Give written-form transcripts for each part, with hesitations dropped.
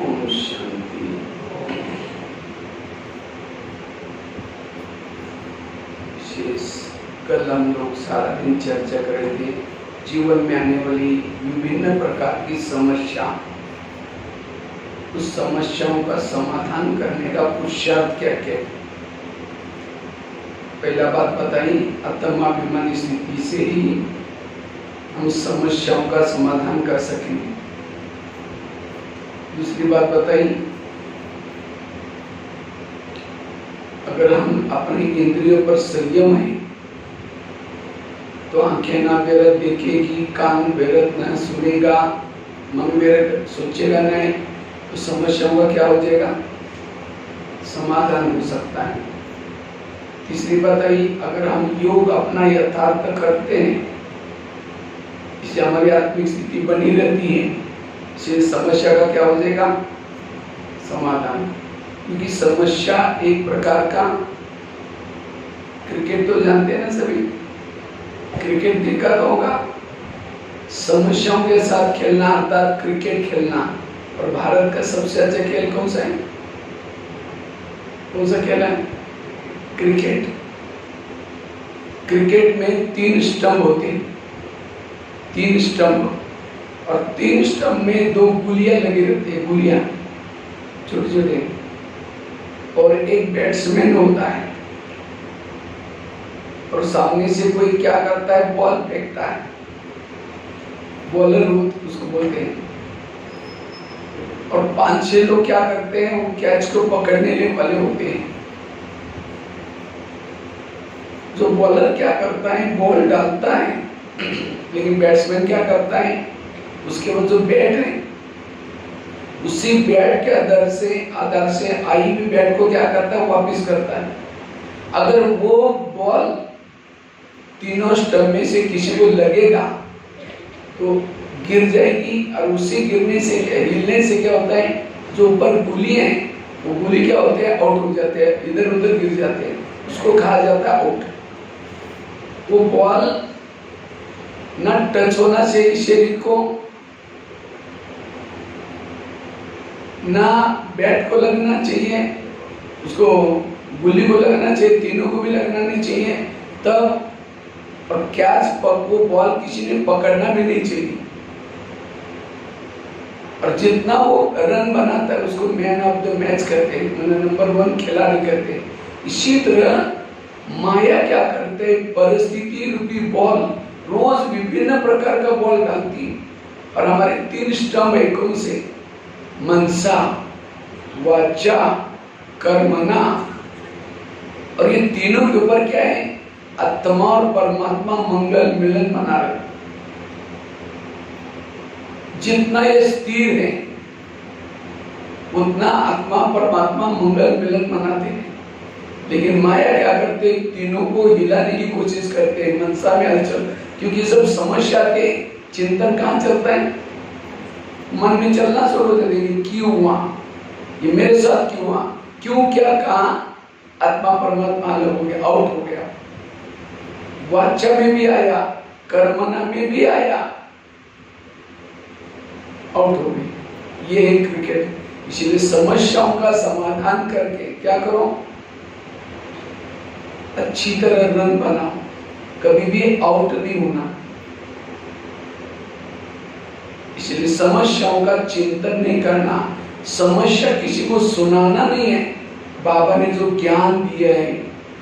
ओम शांति। विशेष कल हम लोग सारा दिन चर्चा कर रहे थे जीवन में आने वाली विभिन्न प्रकार की समस्या, उस समस्याओं का समाधान करने का पुरुषार्थ क्या क्या। पहला बात बताई, आत्माभिमानी स्थिति से ही हम समस्याओं का समाधान कर सकेंगे। दूसरी बात बताई, अगर हम अपनी इंद्रियों पर संयम है तो आंखें ना बेरत देखेगी, कान बेरत न सुनेगा, मन बेरत सोचेगा नहीं, तो समस्याओं का क्या हो जाएगा, समाधान हो सकता है। तीसरी बात आई, अगर हम योग अपना यथार्थ करते हैं, इससे हमारी आत्मिक स्थिति बनी रहती है, इससे समस्या का क्या हो जाएगा, समाधान। क्योंकि समस्या एक प्रकार का, क्रिकेट तो जानते हैं ना सभी, क्रिकेट देखा तो होगा, समस्याओं के साथ खेलना अर्थात क्रिकेट खेलना। और भारत का सबसे अच्छा खेल कौन सा है, कौन सा खेल है, क्रिकेट। क्रिकेट में 3 स्टंप होते हैं, 3 स्टंप, और 3 स्टंप में 2 गुलियां लगी रहती है, गुलियां छोटे छोटे, और एक बैट्समैन होता है, और सामने से कोई क्या करता है, बॉल फेंकता है, बॉलर उसको बोलते हैं। और 5-6 लोग क्या करते हैं, वो कैच को पकड़ने वाले होते हैं। जो बॉलर क्या करता है, बॉल डालता है, लेकिन बैट्समैन क्या करता है, उसके बाद जो बैट है, उसी बैट के आधार से आई हुई बैट को क्या करता है, वापस करता है। अगर वो बॉल तीनों स्टंप में से किसी को लगेगा तो गिर जाएगी, और उसी गिरने से, हिलने से क्या होता है, जो ऊपर गुली है वो गुली क्या होते हैं, आउट हो जाते हैं, इधर उधर गिर जाते हैं, उसको कहा जाता है आउट। वो बॉल ना टच होना चाहिए शरीर को, ना बैट को लगना चाहिए, उसको गुल्ली को लगना चाहिए, तीनों को भी लगना नहीं चाहिए तब। और कैच वो बॉल किसी ने पकड़ना भी नहीं चाहिए, और जितना वो रन बनाता है उसको मैन ऑफ द मैच करते हैं, मतलब नंबर 1 खिलाड़ी करते हैं। इसी तरह माया क्या करते हैं, परिस्थिति रूपी बॉल रोज विभिन्न प्रकार का बॉल डालती है, और हमारे 3 स्टंप है, कौन से, मनसा, वाचा, कर्मणा, और ये तीनों के ऊपर क्या है, आत्मा और परमात्मा मंगल मिलन मना रहे। जितना ये स्थिर है उतना आत्मा परमात्मा मंगल मिलन मनाते हैं, लेकिन माया क्या करते हैं, तीनों को हिलाने की कोशिश करते हैं, मनसा में हलचल, क्योंकि सब समस्या के चिंतन कहाँ चलता है, मन में चलना शुरू कर देंगे, क्यों हुआ ये मेरे साथ, क्यों हुआ, क्यों क्या कहा, आत्मा परमात्मा अलग हो गया, आउट हो गया। वाचा में भी आया, कर्मणा में भी आया, आउट हो गई। ये है क्रिकेट। इसीलिए समस्याओं का समाधान करके क्या करो, अच्छी तरह रन बनाओ, कभी भी आउट नहीं होना। इसलिए समस्याओं का चिंतन नहीं करना, समस्या किसी को सुनाना नहीं है। बाबा ने जो ज्ञान दिया है,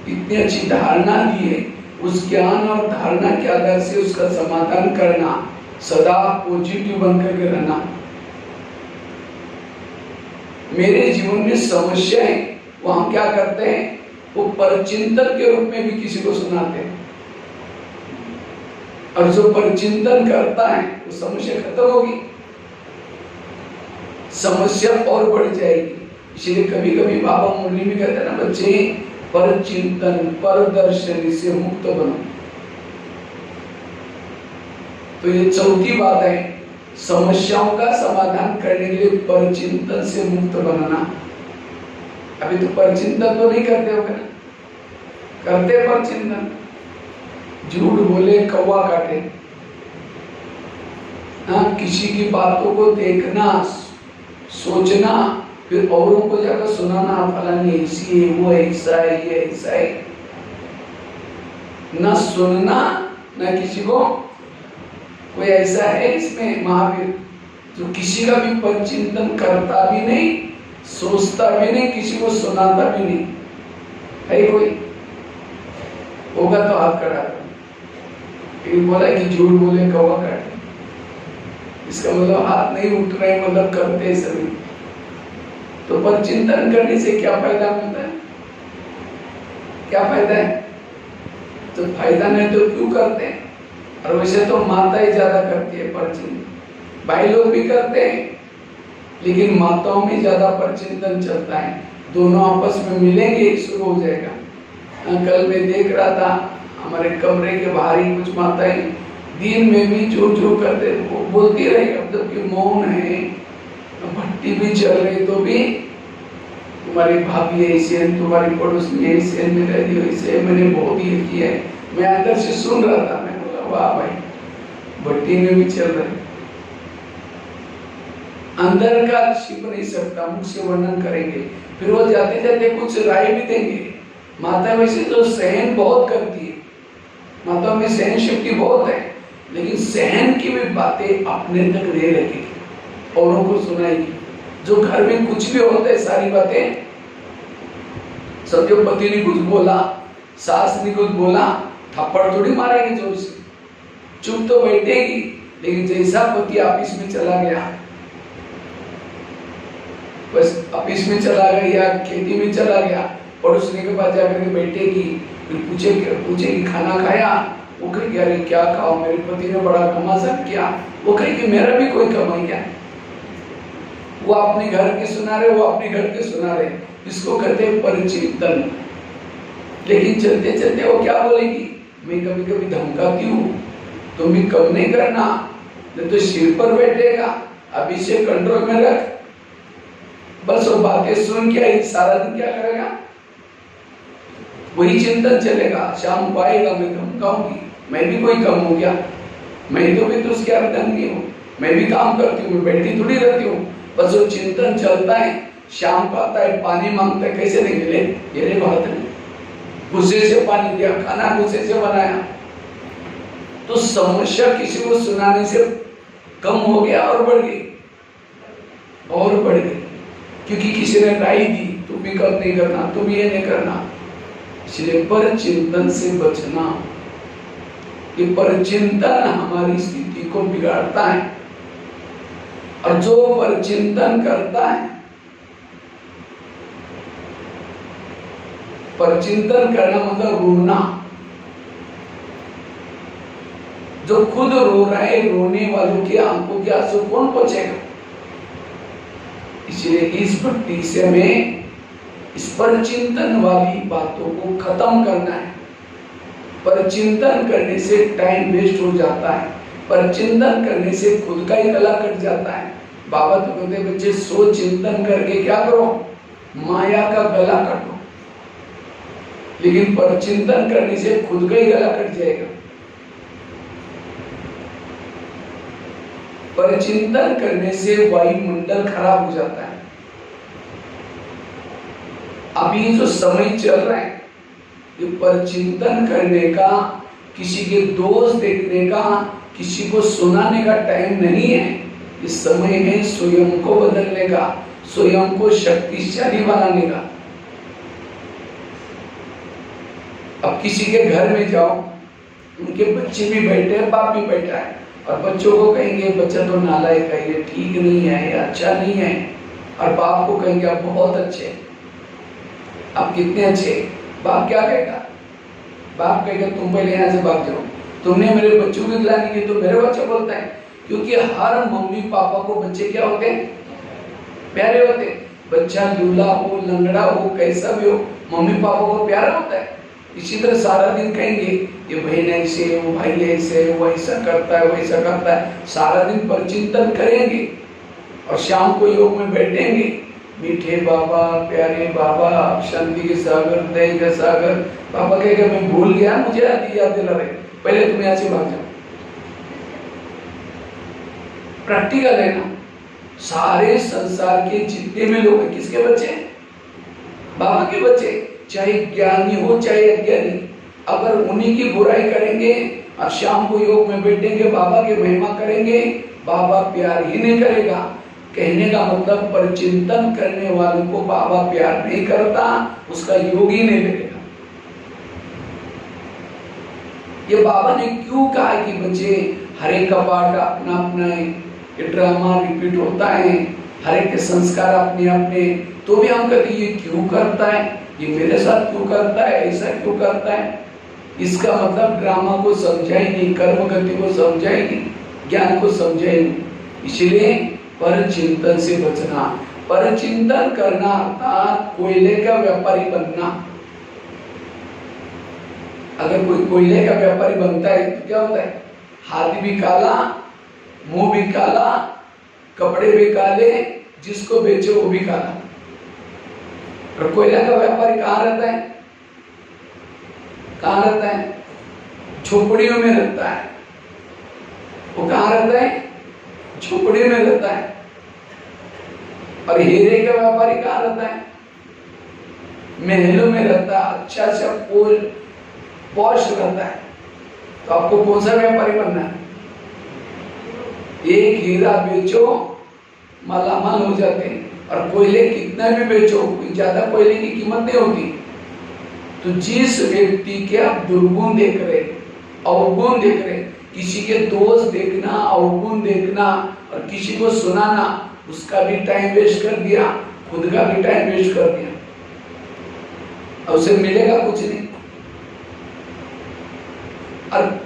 इतनी अच्छी धारणा दी है, उस ज्ञान और धारणा के आधार से उसका समाधान करना, सदा पॉजिटिव बनकर के रहना। मेरे जीवन में समस्या है, वो हम क्या करते हैं, वो परचिंतन के रूप में भी किसी को सुनाते हैं, और जो परचिंतन करता है वो समस्या खत्म होगी, समस्या और बढ़ जाएगी। इसलिए कभी कभी बाबा मुरली में कहते हैं ना, बच्चे पर चिंतन पर दर्शन से मुक्त बनो। तो ये चौथी बात है, समस्याओं का समाधान करने के लिए पर चिंतन से मुक्त बनना। अभी तो पर चिंतन तो नहीं करते हो क्या, करते पर चिंतन, झूठ बोले कौवा काटे, हाँ, किसी की बातों को देखना, सोचना, फिर औरों को जाकर सुनाना, फलानी ऐसी है, वो ऐसा है, ये ऐसा है। न सुनना, न किसी को। कोई ऐसा है इसमें महावीर जो किसी का भी परिचिंतन करता भी नहीं, सोचता भी नहीं, किसी को सुनाता भी नहीं? है कोई? होगा तो हाथ खड़ा करो। बोला कि झूठ बोले कौवा काटे, इसका मतलब हाथ नहीं उठ रहे, मतलब करते सभी। तो परिचिंतन करने से क्या फायदा मिलता है? क्या फायदा है? तो फायदा नहीं तो क्यों करते हैं? और वैसे तो माता ही ज्यादा करती है परिचिंतन, भाई लोग भी करते हैं, लेकिन माताओं में ज्यादा परिचिंतन चलता है। दोनों आपस में मिलेंगे, शुरू हो जाएगा। कल मैं देख रहा था हमारे कमरे के बाहर ही कुछ माताएं दिन में भी जो करते बोलती रही, मतलब कि मौन है, भट्टी भी चल रही तो भी तुम्हारी भाभी ऐसी है, तुम्हारी पड़ोसी ऐसी है, मेरे दी ऐसी है, मैंने बहुत ये किया है। मैं अंदर से सुन रहा था, मैं बोला वाह भाई, भट्टी में भी चल रहे। अंदर का छिप नहीं सकता, मुख से वर्णन करेंगे, फिर वो जाते जाते कुछ राय भी देंगे। माता वैसे तो सहन बहुत करती है, माता में सहन शक्ति बहुत है, लेकिन सहन की भी बातें अपने तक नहीं रखेगी, औरों को सुनाएगी। जो घर में कुछ भी होता है सारी बातें, समझो पति ने कुछ बोला, सास ने कुछ बोला, थप्पड़ थोड़ी मारेंगे जोर से, चुप तो बैठेगी। लेकिन जैसा पति ऑफिस में चला गया, बस ऑफिस में चला गया या खेती में चला गया, पड़ोसने के पास जाकर के बैठेगी, फिर पूछेगी खाना खाया, वो कहेगी अरे क्या खाओ, मेरे पति ने बड़ा घमासान किया, वो कहेगी मेरा भी कोई कमाई क्या। वो अपने घर के सुना रहे, वो अपने घर के सुना रहे, इसको कहते हैं परिचिंतन। लेकिन चलते चलते वो क्या बोलेगी, मैं कभी कभी धमकाती हूँ, तुम भी कम नहीं करना, नहीं तो सिर पर बैठेगा, अभी से कंट्रोल में रख। बस वो बातें सुन के सारा दिन क्या करेगा, वही चिंतन चलेगा। शाम को आएगा, मैं धमकाऊंगी, मैं भी कोई कम हूँ क्या, मैं तो भी तो उसके अर्धंगी हूँ, मैं भी काम करती हूँ, मैं बैठी थोड़ी रहती हूँ। बस वो चिंतन चलता है। शाम को आता है, पानी मांगता है, कैसे देंगे, ले ये रे बात नहीं, गुस्से से पानी दिया, खाना गुस्से से बनाया। तो समस्या किसी को सुनाने से कम हो गया और बढ़ गई, और बढ़ गई, क्योंकि किसी ने राय दी, तुम भी कम नहीं करना, तुम ये नहीं करना। इसलिए पर चिंतन से बचना, ये पर चिंतन हमारी स्थिति को बिगाड़ता है। और जो पर चिंतन करता है, पर चिंतन करना मतलब रोना। जो खुद रो रहा है, रोने वालों की आंखों के आंसू कौन पोंछेगा। इसलिए इस भक्ति से हमें इस पर चिंतन वाली बातों को खत्म करना है। पर चिंतन करने से टाइम वेस्ट हो जाता है, पर चिंतन करने से खुद का ही गला कट जाता है। बाबा तो कहते बच्चे सोच चिंतन करके क्या करो, माया का गला काटो। लेकिन पर चिंतन करने से खुद का ही गला कट जाएगा। पर चिंतन करने से वायुमंडल खराब हो जाता है। अभी जो समय चल रहा है, ये पर चिंतन करने का, किसी के दोष देखने का, किसी को सुनाने का टाइम नहीं है। इस समय है स्वयं को बदलने का, स्वयं को शक्तिशाली बनाने का। अब किसी के घर में जाओ, उनके बच्चे भी बैठे हैं, बाप भी बैठा है, और बच्चों को कहेंगे बच्चा तो नालायक है, ये ठीक नहीं है, ये अच्छा नहीं है। और बाप को कहेंगे आप बहुत अच्छे, आप कितने अच्छे। बाप क्या कहेगा, बाप कहेगा तुम पहले यहाँ से भाग जाओ, तुमने मेरे बच्चों की गिलानी की। तो मेरे बच्चा बोलता है, क्योंकि हर मम्मी पापा को बच्चे क्या होते हैं, प्यारे होते हैं। बच्चा लूला हो, लंगड़ा हो, कैसा भी हो, मम्मी पापा को प्यारा होता है। इसी तरह सारा दिन कहेंगे ये बहन ऐसे, वो भाई ऐसे, वो ऐसा करता है, वैसा करता है। सारा दिन पर चिंतन करेंगे और शाम को योग में बैठेंगे, मीठे बाबा, प्यारे बाबा, शांति के सागर, दया के सागर। पापा कहेगा मैं भूल गया, मुझे याद दिला रहे, पहले तुम यहाँ से भाग जाओ। प्रैक्टिकल है ना, सारे संसार के जितने भी लोग हैं किसके बच्चे हैं? बाबा के बच्चे, चाहे ज्ञानी हो चाहे अज्ञानी। अगर उन्हीं की बुराई करेंगे और शाम को योग में बैठेंगे, बाबा की महिमा करेंगे, बाबा प्यार ही नहीं करेगा। कहने का मतलब परिचिंतन करने वालों को बाबा प्यार नहीं करता, उसका योग ही नहीं लगेगा। ये बाबा ने क्यों कहा कि बच्चे हर एक का पाठ अपना अपना है, ये ड्रामा रिपीट होता है, हर एक के संस्कार अपने अपने, तो भी हम कहते ये क्यों करता है, ये मेरे साथ क्यों करता है, ऐसा क्यों करता है। इसका मतलब ड्रामा को समझा ही नहीं, कर्म गति को समझा ही नहीं, ज्ञान को समझा ही नहीं। इसलिए पर चिंतन से बचना, पर चिंतन करना अर्थात कोयले का व्यापारी बनना। अगर कोई कोयले का व्यापारी बनता है तो क्या होता है? हाथ भी काला, मुंह भी काला, कपड़े भी काले, जिसको बेचे वो भी काला। और कोयला का व्यापारी कहाँ रहता है? कहाँ रहता है? झोपड़ियों में रहता है। वो कहाँ रहता है? झोपड़ियों में रहता है। और हीरे का व्यापारी कहाँ रहता है? महलों में रहता है, अच्छा अच्छा पॉश रहता है। तो आपको कौन सा व्यापारी बनना है? एक हीरा बेचो मालामाल हो जाते हैं, और कोयले कितना भी बेचो ज्यादा कोयले की कीमत नहीं होती। तो जिस व्यक्ति के आप दुर्गुण देख रहे, अवगुण देख रहे, किसी के दोष देखना, अवगुण देखना और किसी को सुनाना, उसका भी टाइम वेस्ट कर दिया, खुद का भी टाइम वेस्ट कर दिया, और उसे मिलेगा कुछ नहीं। और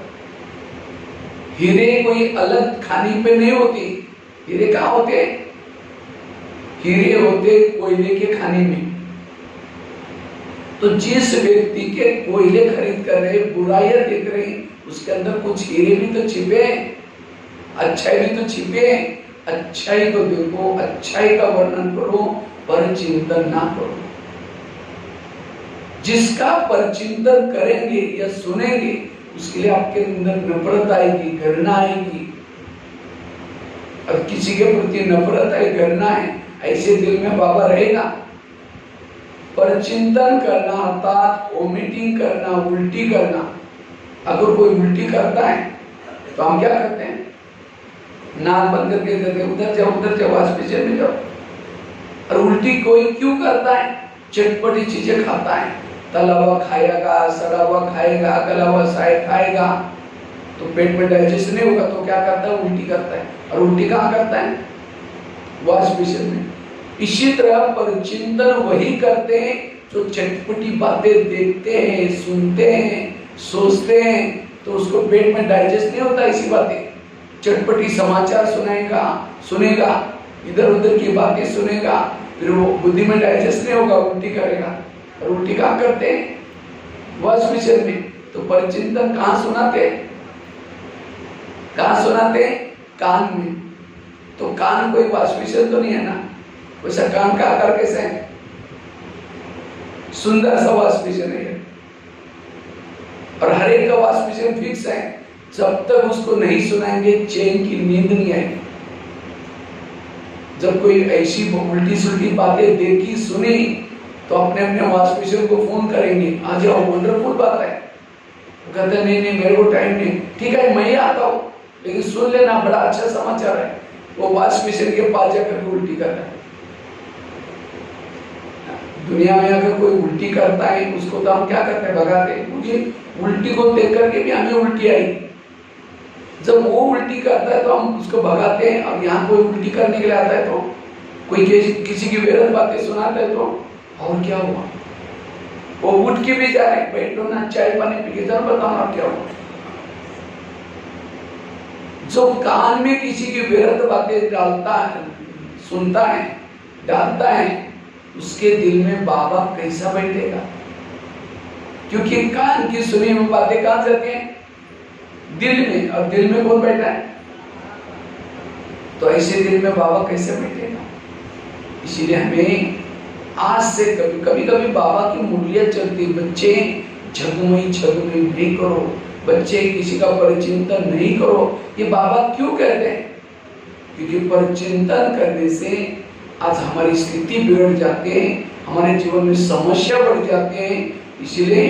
हीरे कोई अलग खानी पे नहीं होती। हीरे कहाँ होते? हीरे होते कोयले के खाने में। तो जिस व्यक्ति के कोयले खरीद कर रहे, बुराइयां देख रहे, उसके अंदर कुछ हीरे भी तो छिपे, अच्छाई भी तो छिपे। अच्छाई को देखो, अच्छाई का वर्णन करो, पर चिंतन ना करो। जिसका परचिंतन करेंगे या सुनेंगे, उसके लिए आपके अंदर नफरत आएगी, घृणा आएगी। और किसी के प्रति नफरत है, घृणा है, ऐसे दिल में बाबा रहेगा। पर चिंतन करना अर्थात वोमिटिंग करना, उल्टी करना। अगर कोई उल्टी करता है तो हम क्या करते हैं? नाक बंद करके देते, उधर जाओ हॉस्पिटल में जाओ। और उल्टी कोई क्यों करता है? चटपटी चीजें खाता है, तला हुआ खाएगा, सड़ा हुआ खाएगा, गला हुआ शायद खाएगा, तो पेट में डाइजेस्ट नहीं होगा, तो क्या करता है? उल्टी करता है। और उल्टी कहाँ करता है? वॉश बेसिन में। इसी तरह पर चिंतन वही करते हैं जो चटपटी बातें देखते हैं, सुनते हैं, सोचते हैं, तो उसको पेट में डाइजेस्ट नहीं होता। इसी बातें चटपटी समाचार सुनेगा, इधर उधर की बातें सुनेगा, फिर वो बुद्धि में डाइजेस्ट नहीं होगा, उल्टी करेगा। और उल्टी कहाँ करते हैं? वॉश बेसिन में। तो पर चिंतन कहाँ सुनाते? कहाँ सुनाते? कान में। तो कान कोई वॉश बेसिन तो नहीं है ना, वैसा कान का आकार कैसे है? सुंदर सा वॉश बेसिन है। और हर एक का वॉश बेसिन फिक्स है। जब तक उसको नहीं सुनाएंगे चैन की नींद नहीं आएगी। जब कोई ऐसी उल्टी सुल्टी बातें देखी सुनी तो अपने अपने वॉश बेसिन को फोन करेंगे, आ जाओ, वंडरफुल बात है। वो कहते हैं नहीं मेरे को टाइम नहीं। ठीक है, मैं ही आता हूँ, लेकिन सुन लेना, बड़ा अच्छा समाचार है। वो वॉश बेसिन के पास जाकर उल्टी कर रहा है। दुनिया में अगर कोई उल्टी करता है उसको तो हम क्या करते हैं? भगाते हैं, क्योंकि उल्टी को देख करके भी हमें उल्टी आएगी। जब वो उल्टी करता है तो हम उसको भगाते हैं। और यहाँ कोई उल्टी करने के लिए आता है तो कोई किसी की बेरहम बातें सुनाता है तो और क्या हुआ? वो उठ के भी जा रहे, बैठो ना, चाय पानी पी के जरा बताओ ना क्या हुआ। जो कान में किसी की बेरहम बातें डालता है, सुनता है, डालता है, उसके दिल में बाबा कैसा बैठेगा? क्योंकि कान की सुनी हुई बातें कहां जाती हैं? दिल में। और दिल में कौन बैठा है? तो ऐसे दिल में बाबा कैसे बैठेगा? इसीलिए हमें आज से कभी कभी बाबा की मुरलियां चलती, बच्चे झगमई नहीं करो, बच्चे किसी का परिचिंतन नहीं करो। ये बाबा क्यों कहते हैं? क्योंकि परचिंतन करने से आज हमारी स्थिति बिगड़ जाती है, हमारे जीवन में समस्या बढ़ जाती है। इसलिए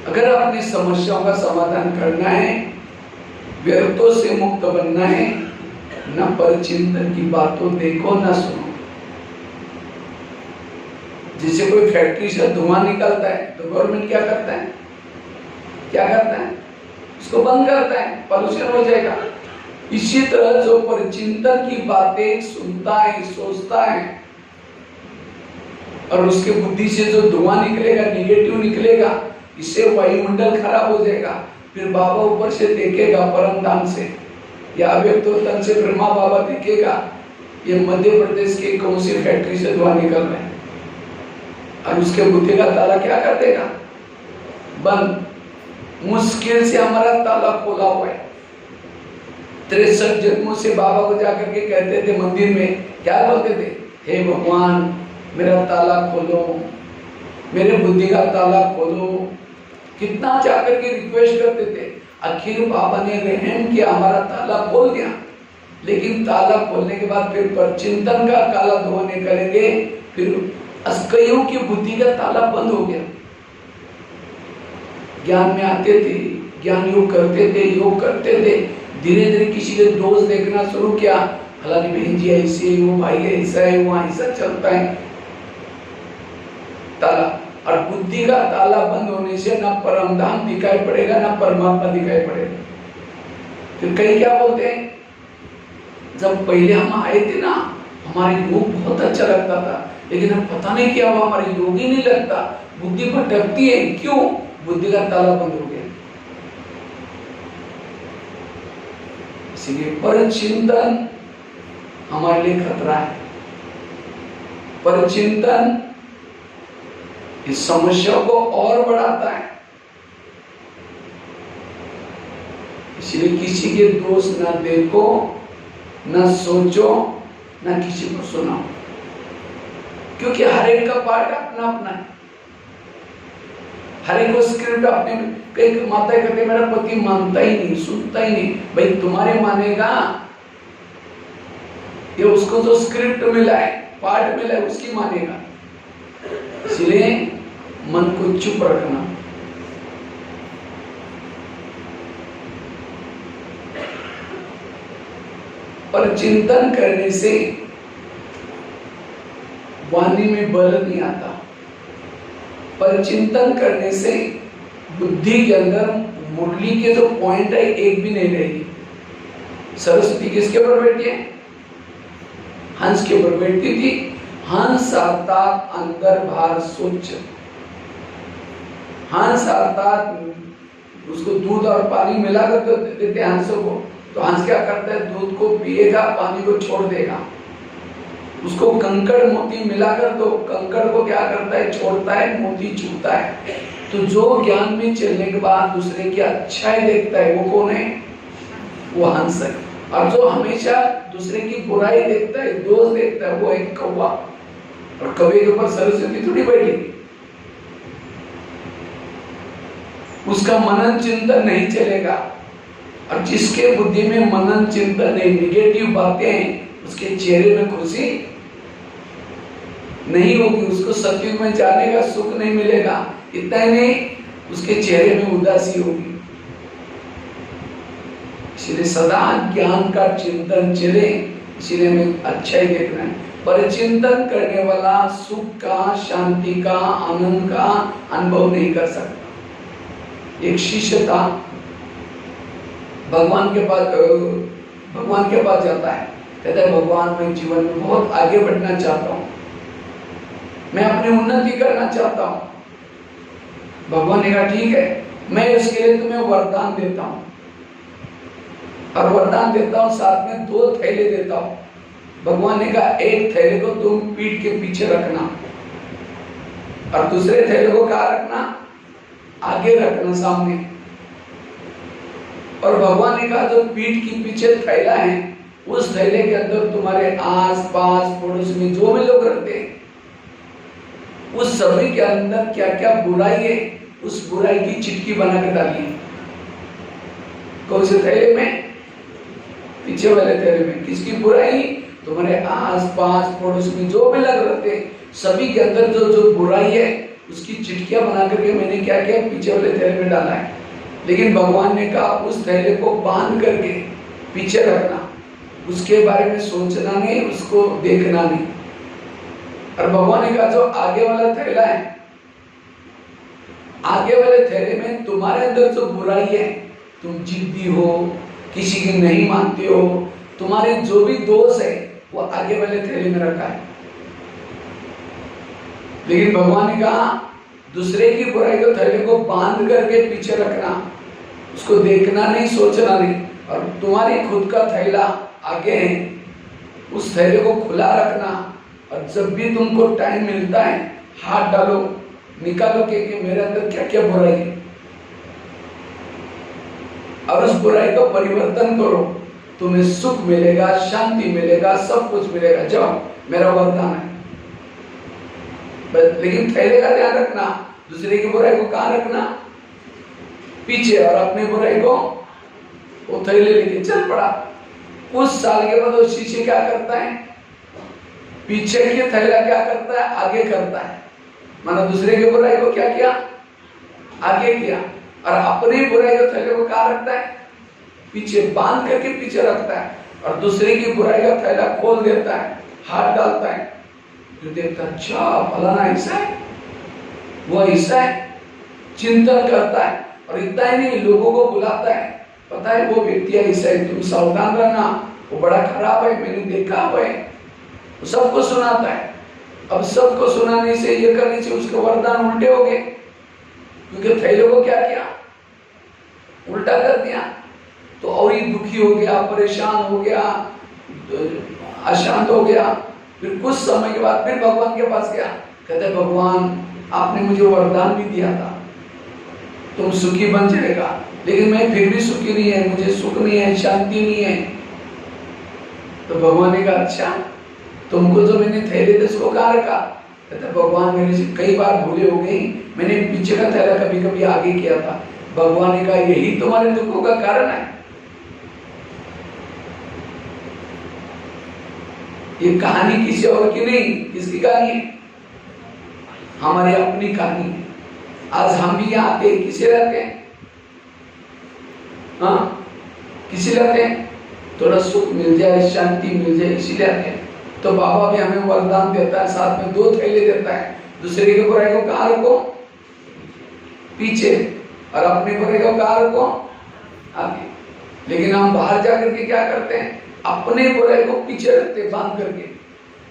अगर अपनी समस्याओं का समाधान करना है, व्यर्थों से मुक्त बनना है, न परचिंतन की बातों देखो न सुनो। जैसे कोई फैक्ट्री से धुआं निकलता है तो गवर्नमेंट क्या करता है, इसको बंद करता है, पॉल्यूशन हो जाएगा। इसी तरह जो परचिंतन की बातें सुनता है, सोचता है, और उसके बुद्धि से जो धुआं निकलेगा, निगेटिव निकलेगा, इससे वायुमंडल खराब हो जाएगा। फिर बाबा ऊपर से देखेगा, परम धाम से या अव्यक्त तन से ब्रह्मा बाबा देखेगा, ये मध्य प्रदेश के कौन सी फैक्ट्री से धुआं निकल रहा है, और उसके बुद्धि का ताला क्या कर देगा, बंद। मुश्किल से हमारा ताला खोला हुआ है। 63 जन्मों से बाबा को जाकर के कहते थे मंदिर में, क्या बोलते थे, हे भगवान मेरा ताला खोलो, मेरे बुद्धि का ताला खोलो। कितना जाकर के रिक्वेस्ट करते थे। आखिर बाबा ने रहम किया, हमारा ताला खोल दिया। लेकिन ताला खोलने के बाद फिर परचिंतन का काला धुआं निकलेंगे, फिर कईयों की बुद्धि का ताला बंद हो गया। ज्ञान में आते थे, ज्ञान योग करते थे, धीरे धीरे किसी के दोष देखना शुरू किया, फलानी बहन जी ऐसे, वो भाई ऐसा है, वो ऐसा चलता है, ताला। और बुद्धि का ताला बंद होने से ना परम धाम दिखाई पड़ेगा, ना परमात्मा दिखाई पड़ेगा। फिर कई क्या बोलते हैं, जब पहले हम आए थे ना, हमारे योग बहुत अच्छा लगता था, लेकिन अब पता नहीं क्या हुआ, हमारे योग ही नहीं लगता, बुद्धि भटकती है। क्यों? बुद्धि का ताला बंद हो गया। इसलिए परचिंतन हमारे लिए खतरा है। परचिंतन इस समस्या को और बढ़ाता है। इसलिए किसी के दोष ना देखो, ना सोचो, ना किसी को सुनाओ, क्योंकि हर एक का पार्ट अपना अपना है। हर एक को स्क्रिप्ट अपने। एक माता कहते मेरा पति मानता ही नहीं, सुनता ही नहीं। भाई तुम्हारे मानेगा, ये उसको जो स्क्रिप्ट मिला है, पार्ट मिला है, उसकी मानेगा। इसलिए मन को चुप रखना। पर चिंतन करने से वाणी में बल नहीं आता। पर चिंतन करने से बुद्धि के अंदर मुरली के जो पॉइंट है एक भी नहीं रहेगी। सरस्वती किसके ऊपर बैठी है? हंस के ऊपर बैठती थी। हंस अर्थात अंदर बाहर स्वच्छ। हंस अर्थात उसको दूध और पानी मिलाकर देते हंसों को, तो हंस क्या करता है? दूध को पिएगा, पानी को छोड़ देगा। उसको कंकड़ मोती मिलाकर दो, कंकड़ को क्या करता है? छोड़ता है, मोती चुभता है। तो जो ज्ञान में चलने के बाद दूसरे की अच्छाई देखता है, वो कौन है? वो हंस है। और जो हमेशा दूसरे की बुराई देखता है, दोष देखता है, वो एक कौवा। और कौवे के ऊपर सरस्वती थोड़ी बैठी, उसका मनन चिंतन नहीं चलेगा। और जिसके बुद्धि में मनन चिंतन नहीं, निगेटिव बातें हैं, उसके चेहरे में खुशी नहीं होगी, उसको सत्युग में जाने का सुख नहीं मिलेगा। इतना ही नहीं, उसके चेहरे में उदासी होगी। इसलिए सदा ज्ञान का चिंतन चले, इसलिए हमें अच्छा ही देखना है। पर चिंतन करने वाला सुख का, शांति का, आनंद का अनुभव नहीं कर सकता। एक शिष्य था, भगवान के पास जाता है, कहता है भगवान मैं जीवन में बहुत आगे बढ़ना चाहता हूँ, मैं अपनी उन्नति करना चाहता हूँ। भगवान ने कहा ठीक है, मैं इसके लिए तुम्हें वरदान देता हूँ, और वरदान देता हूँ साथ में 2 थैले देता हूँ। भगवान ने कहा एक थैले को तुम पीठ के पीछे रखना, और दूसरे थैले को कहाँ रखना? आगे रखना, सामने। और भगवान ने कहा जो पीठ के पीछे थैला है, उस थैले के अंदर तुम्हारे आस पास पड़ोस में जो भी लोग रहते हैं, उस सभी के अंदर क्या क्या बुराई है, उस बुराई की चिटकी बना के डालिए। कौन से थैले में? पीछे वाले थैले में किसकी बुराई? तुम्हारे आस पास पड़ोस में जो भी लग रहे थे सभी के अंदर जो जो बुराई है उसकी चिटकियां बना करके मैंने क्या किया? पीछे वाले थैले में डाला है। लेकिन भगवान ने कहा उस थैले को बांध करके पीछे रखना, उसके बारे में सोचना नहीं, उसको देखना नहीं। और भगवान ने कहा जो आगे वाला थैला है, आगे वाले थैले में तुम्हारे अंदर जो बुराई है, तुम जिद्दी हो, किसी की नहीं मानते हो, तुम्हारे जो भी दोष है वो आगे वाले थैले में रखा है। लेकिन भगवान ने कहा दूसरे की बुराई को थैले को बांध करके पीछे रखना, उसको देखना नहीं, सोचना नहीं। और तुम्हारी खुद का थैला आगे है, उस थैले को खुला रखना। और जब भी तुमको टाइम मिलता है हाथ डालो, निकालो कि मेरे अंदर क्या क्या बुराई है और उस बुराई को परिवर्तन करो, तुम्हें सुख मिलेगा, शांति मिलेगा, सब कुछ मिलेगा। जाओ, मेरा वरदान है। लेकिन थैले का ध्यान रखना, दूसरे की बुराई को कहाँ रखना? पीछे, और अपनी बुराई को वो थैले लेके चल पड़ा। कुछ साल के बाद वो शीशे क्या करता है? पीछे के थैला क्या करता है? आगे करता है। माना दूसरे की बुराई को क्या किया? आगे किया। और अपनी बुराई के थैले को कहाँ रखता है? पीछे, बांध करके पीछे रखता है। और दूसरे की बुराई का थैला खोल देता है, हाथ डालता है, जो देखता अच्छा फलाना ऐसा है, वो ऐसा है, चिंतन करता है। और इतना ही नहीं, लोगों को बुलाता है, पता है वो व्यक्ति ऐसा है, तुम सावधान रहना, वो बड़ा खराब है, मैंने देखा हुआ है। सबको सुनाता है। अब सबको सुनाने से, ये करने से उसके वरदान उल्टे हो गए, क्योंकि थैले को क्या किया? उल्टा कर दिया। तो और ही दुखी हो गया, परेशान हो गया, अशांत हो गया। फिर कुछ समय के बाद फिर भगवान के पास गया, कहते भगवान आपने मुझे वरदान भी दिया था, तुम सुखी बन जाएगा, लेकिन मैं फिर भी सुखी नहीं है, मुझे सुख नहीं है, शांति नहीं है। तो भगवान ने कहा अच्छा, तुमको जो मैंने थैले थे उसको कहाँ रखा? कहते भगवान मेरे से कई बार भूले हो गई, मैंने पीछे का थैला कभी कभी आगे किया था। भगवान ने कहा यही तुम्हारे दुखों का कारण है। ये कहानी किसी और की नहीं, किसकी कहानी है? हमारी अपनी कहानी है। आज हम भी यहाँ आते हैं, किसे रहते हैं? हाँ, किसी रहते हैं? थोड़ा सुख मिल जाए, शांति मिल जाए, इसीलिए आते हैं। तो बाबा भी हमें वरदान देता है, साथ में 2 थैले देता है। दूसरे की बुराई को कहाँ रखो? पीछे, और अपनी बुराई को कहाँ रखो? आगे। लेकिन हम बाहर जाकर के क्या करते हैं? अपने बुराई को पीछे रखते, बांध करके।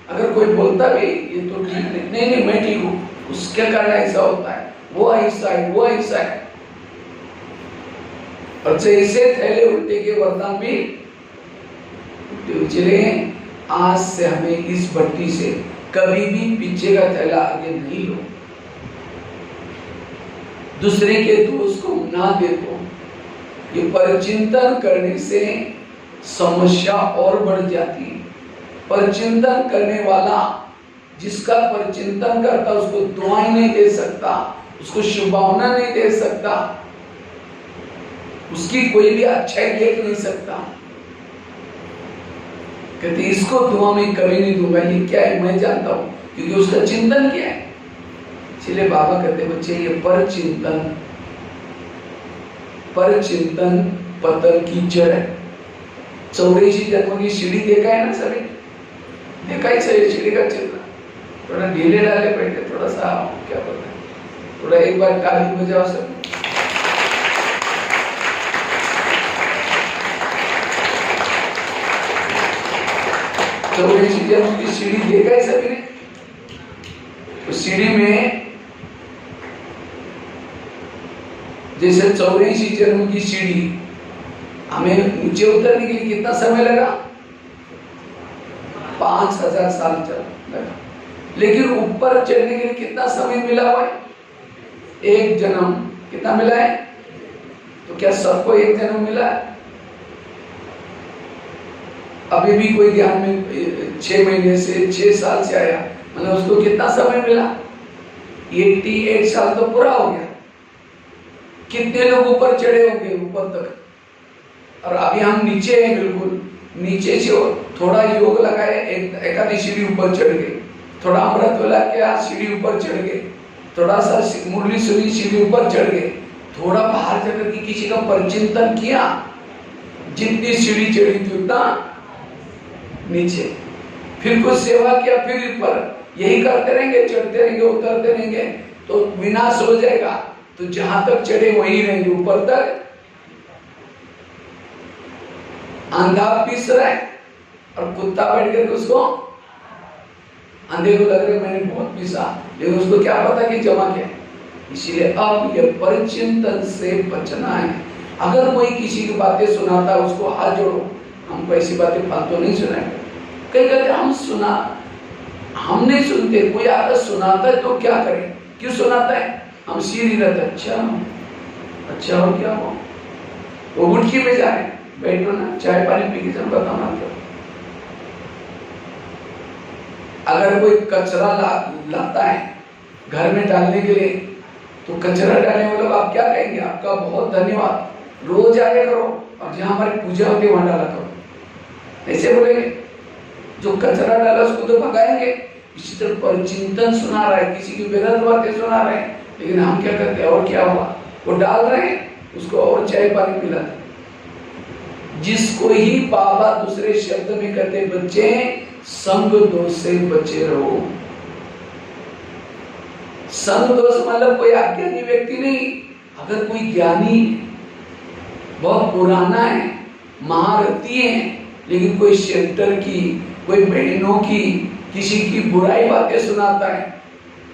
अगर कोई बोलता भी ये तो ठीक नहीं, नहीं मैं ठीक हूँ, उसके कारण ऐसा होता है, वो ऐसा है, वो ऐसा है। और जैसे थैले उल्टे के वरदान भी चले। आज से हमें इस भट्टी से कभी भी पीछे का थैला आगे नहीं लो, दूसरे के दोष को ना देखो। ये परचिंतन करने से समस्या और बढ़ जाती है। परचिंतन करने वाला, जिसका परचिंतन करता, उसको दुआएं नहीं दे सकता, उसको शुभकामना नहीं दे सकता, उसकी कोई भी अच्छाई देख नहीं सकता। कहते इसको दुआ में कभी नहीं दूंगा, ये क्या है मैं जानता हूं, क्योंकि उसका चिंतन क्या है। इसलिए बाबा कहते बच्चे ये परचिंतन पतन की जड़ है। 84 जन्म की सीढ़ी देखा है ना सभी? देखा ही सही सीढ़ी का चित्र। थोड़ा ढीले डाले बैठे, थोड़ा सा क्या बोलते हैं, थोड़ा एक बार ताली बजाओ सब। तो जन्म की सीढ़ी देखा है सभी ने? उस सीढ़ी में जैसे 84 जन्म की सीढ़ी, हमें नीचे उतरने के लिए कितना समय लगा? 5000 साल लगा। लेकिन ऊपर चढ़ने के लिए कितना समय मिला हुआ है? 1 जन्म। कितना मिला है? तो क्या सबको 1 जन्म मिला है? अभी भी कोई ध्यान में 6 महीने से 6 साल से आया, मतलब उसको कितना समय मिला? 88 साल तो पूरा हो गया। कितने लोग ऊपर चढ़े होंगे ऊपर तक? और अभी हम नीचे हैं, बिल्कुल नीचे से थोड़ा योग लगाए, एक आधी सीढ़ी ऊपर चढ़ गए, थोड़ा अमृत वाला क्या सीढ़ी ऊपर चढ़ गए, थोड़ा सा मुरली सुनी सीढ़ी ऊपर चढ़ गए, थोड़ा बाहर जाकर के किसी का परिचिंतन किया, जितनी सीढ़ी चढ़ी थी उतना नीचे, फिर कुछ सेवा किया, फिर ऊपर, यही करते रहेंगे, चढ़ते रहेंगे, उतरते रहेंगे तो विनाश हो जाएगा। तो जहां तक चढ़े वहीं रहेंगे, ऊपर तक अंधा पीस रहा है और कुत्ता बैठ कर उसको, अंधे को लग रहा है मैंने बहुत पीसा, लेकिन उसको क्या पता कि जमा क्या। इसीलिए अब ये परिचिंतन से बचना है। अगर कोई किसी की बातें सुनाता है उसको हाथ जोड़ो, हमको ऐसी बातें फालतू नहीं सुनाएंगे। कई कहते हम सुना, हम नहीं सुनते, कोई आकर सुनाता है तो क्या करें, क्यों सुनाता है, हम सीधी रहते, अच्छा हो क्या हो, वो गुटकी में जा रहे, बैठो ना चाय पानी पी के चल बताना। अगर कोई कचरा लाता है घर में डालने के लिए, तो कचरा डालने वालों आप क्या कहेंगे, आपका बहुत धन्यवाद, रोज आया करो और जहां हमारी पूजा होती है वहां डाला करो, ऐसे बोलेंगे। जो कचरा डाला उसको तो भगाएंगे। इसी तरह परिचिंतन सुना रहा है, किसी की बेगैर बातें सुना रहे हैं, लेकिन हम क्या करते हैं, और क्या हुआ, वो डाल रहे हैं, उसको और चाय पानी पिलाते। जिसको ही बाबा दूसरे शब्द में कहते बच्चे संग दोष से बचे रहो। संग दोष मतलब कोई अज्ञानी व्यक्ति नहीं, अगर कोई ज्ञानी बहुत पुराना है, महारथी है, लेकिन कोई शेल्टर की, कोई बहनों की, किसी की बुराई बातें सुनाता है,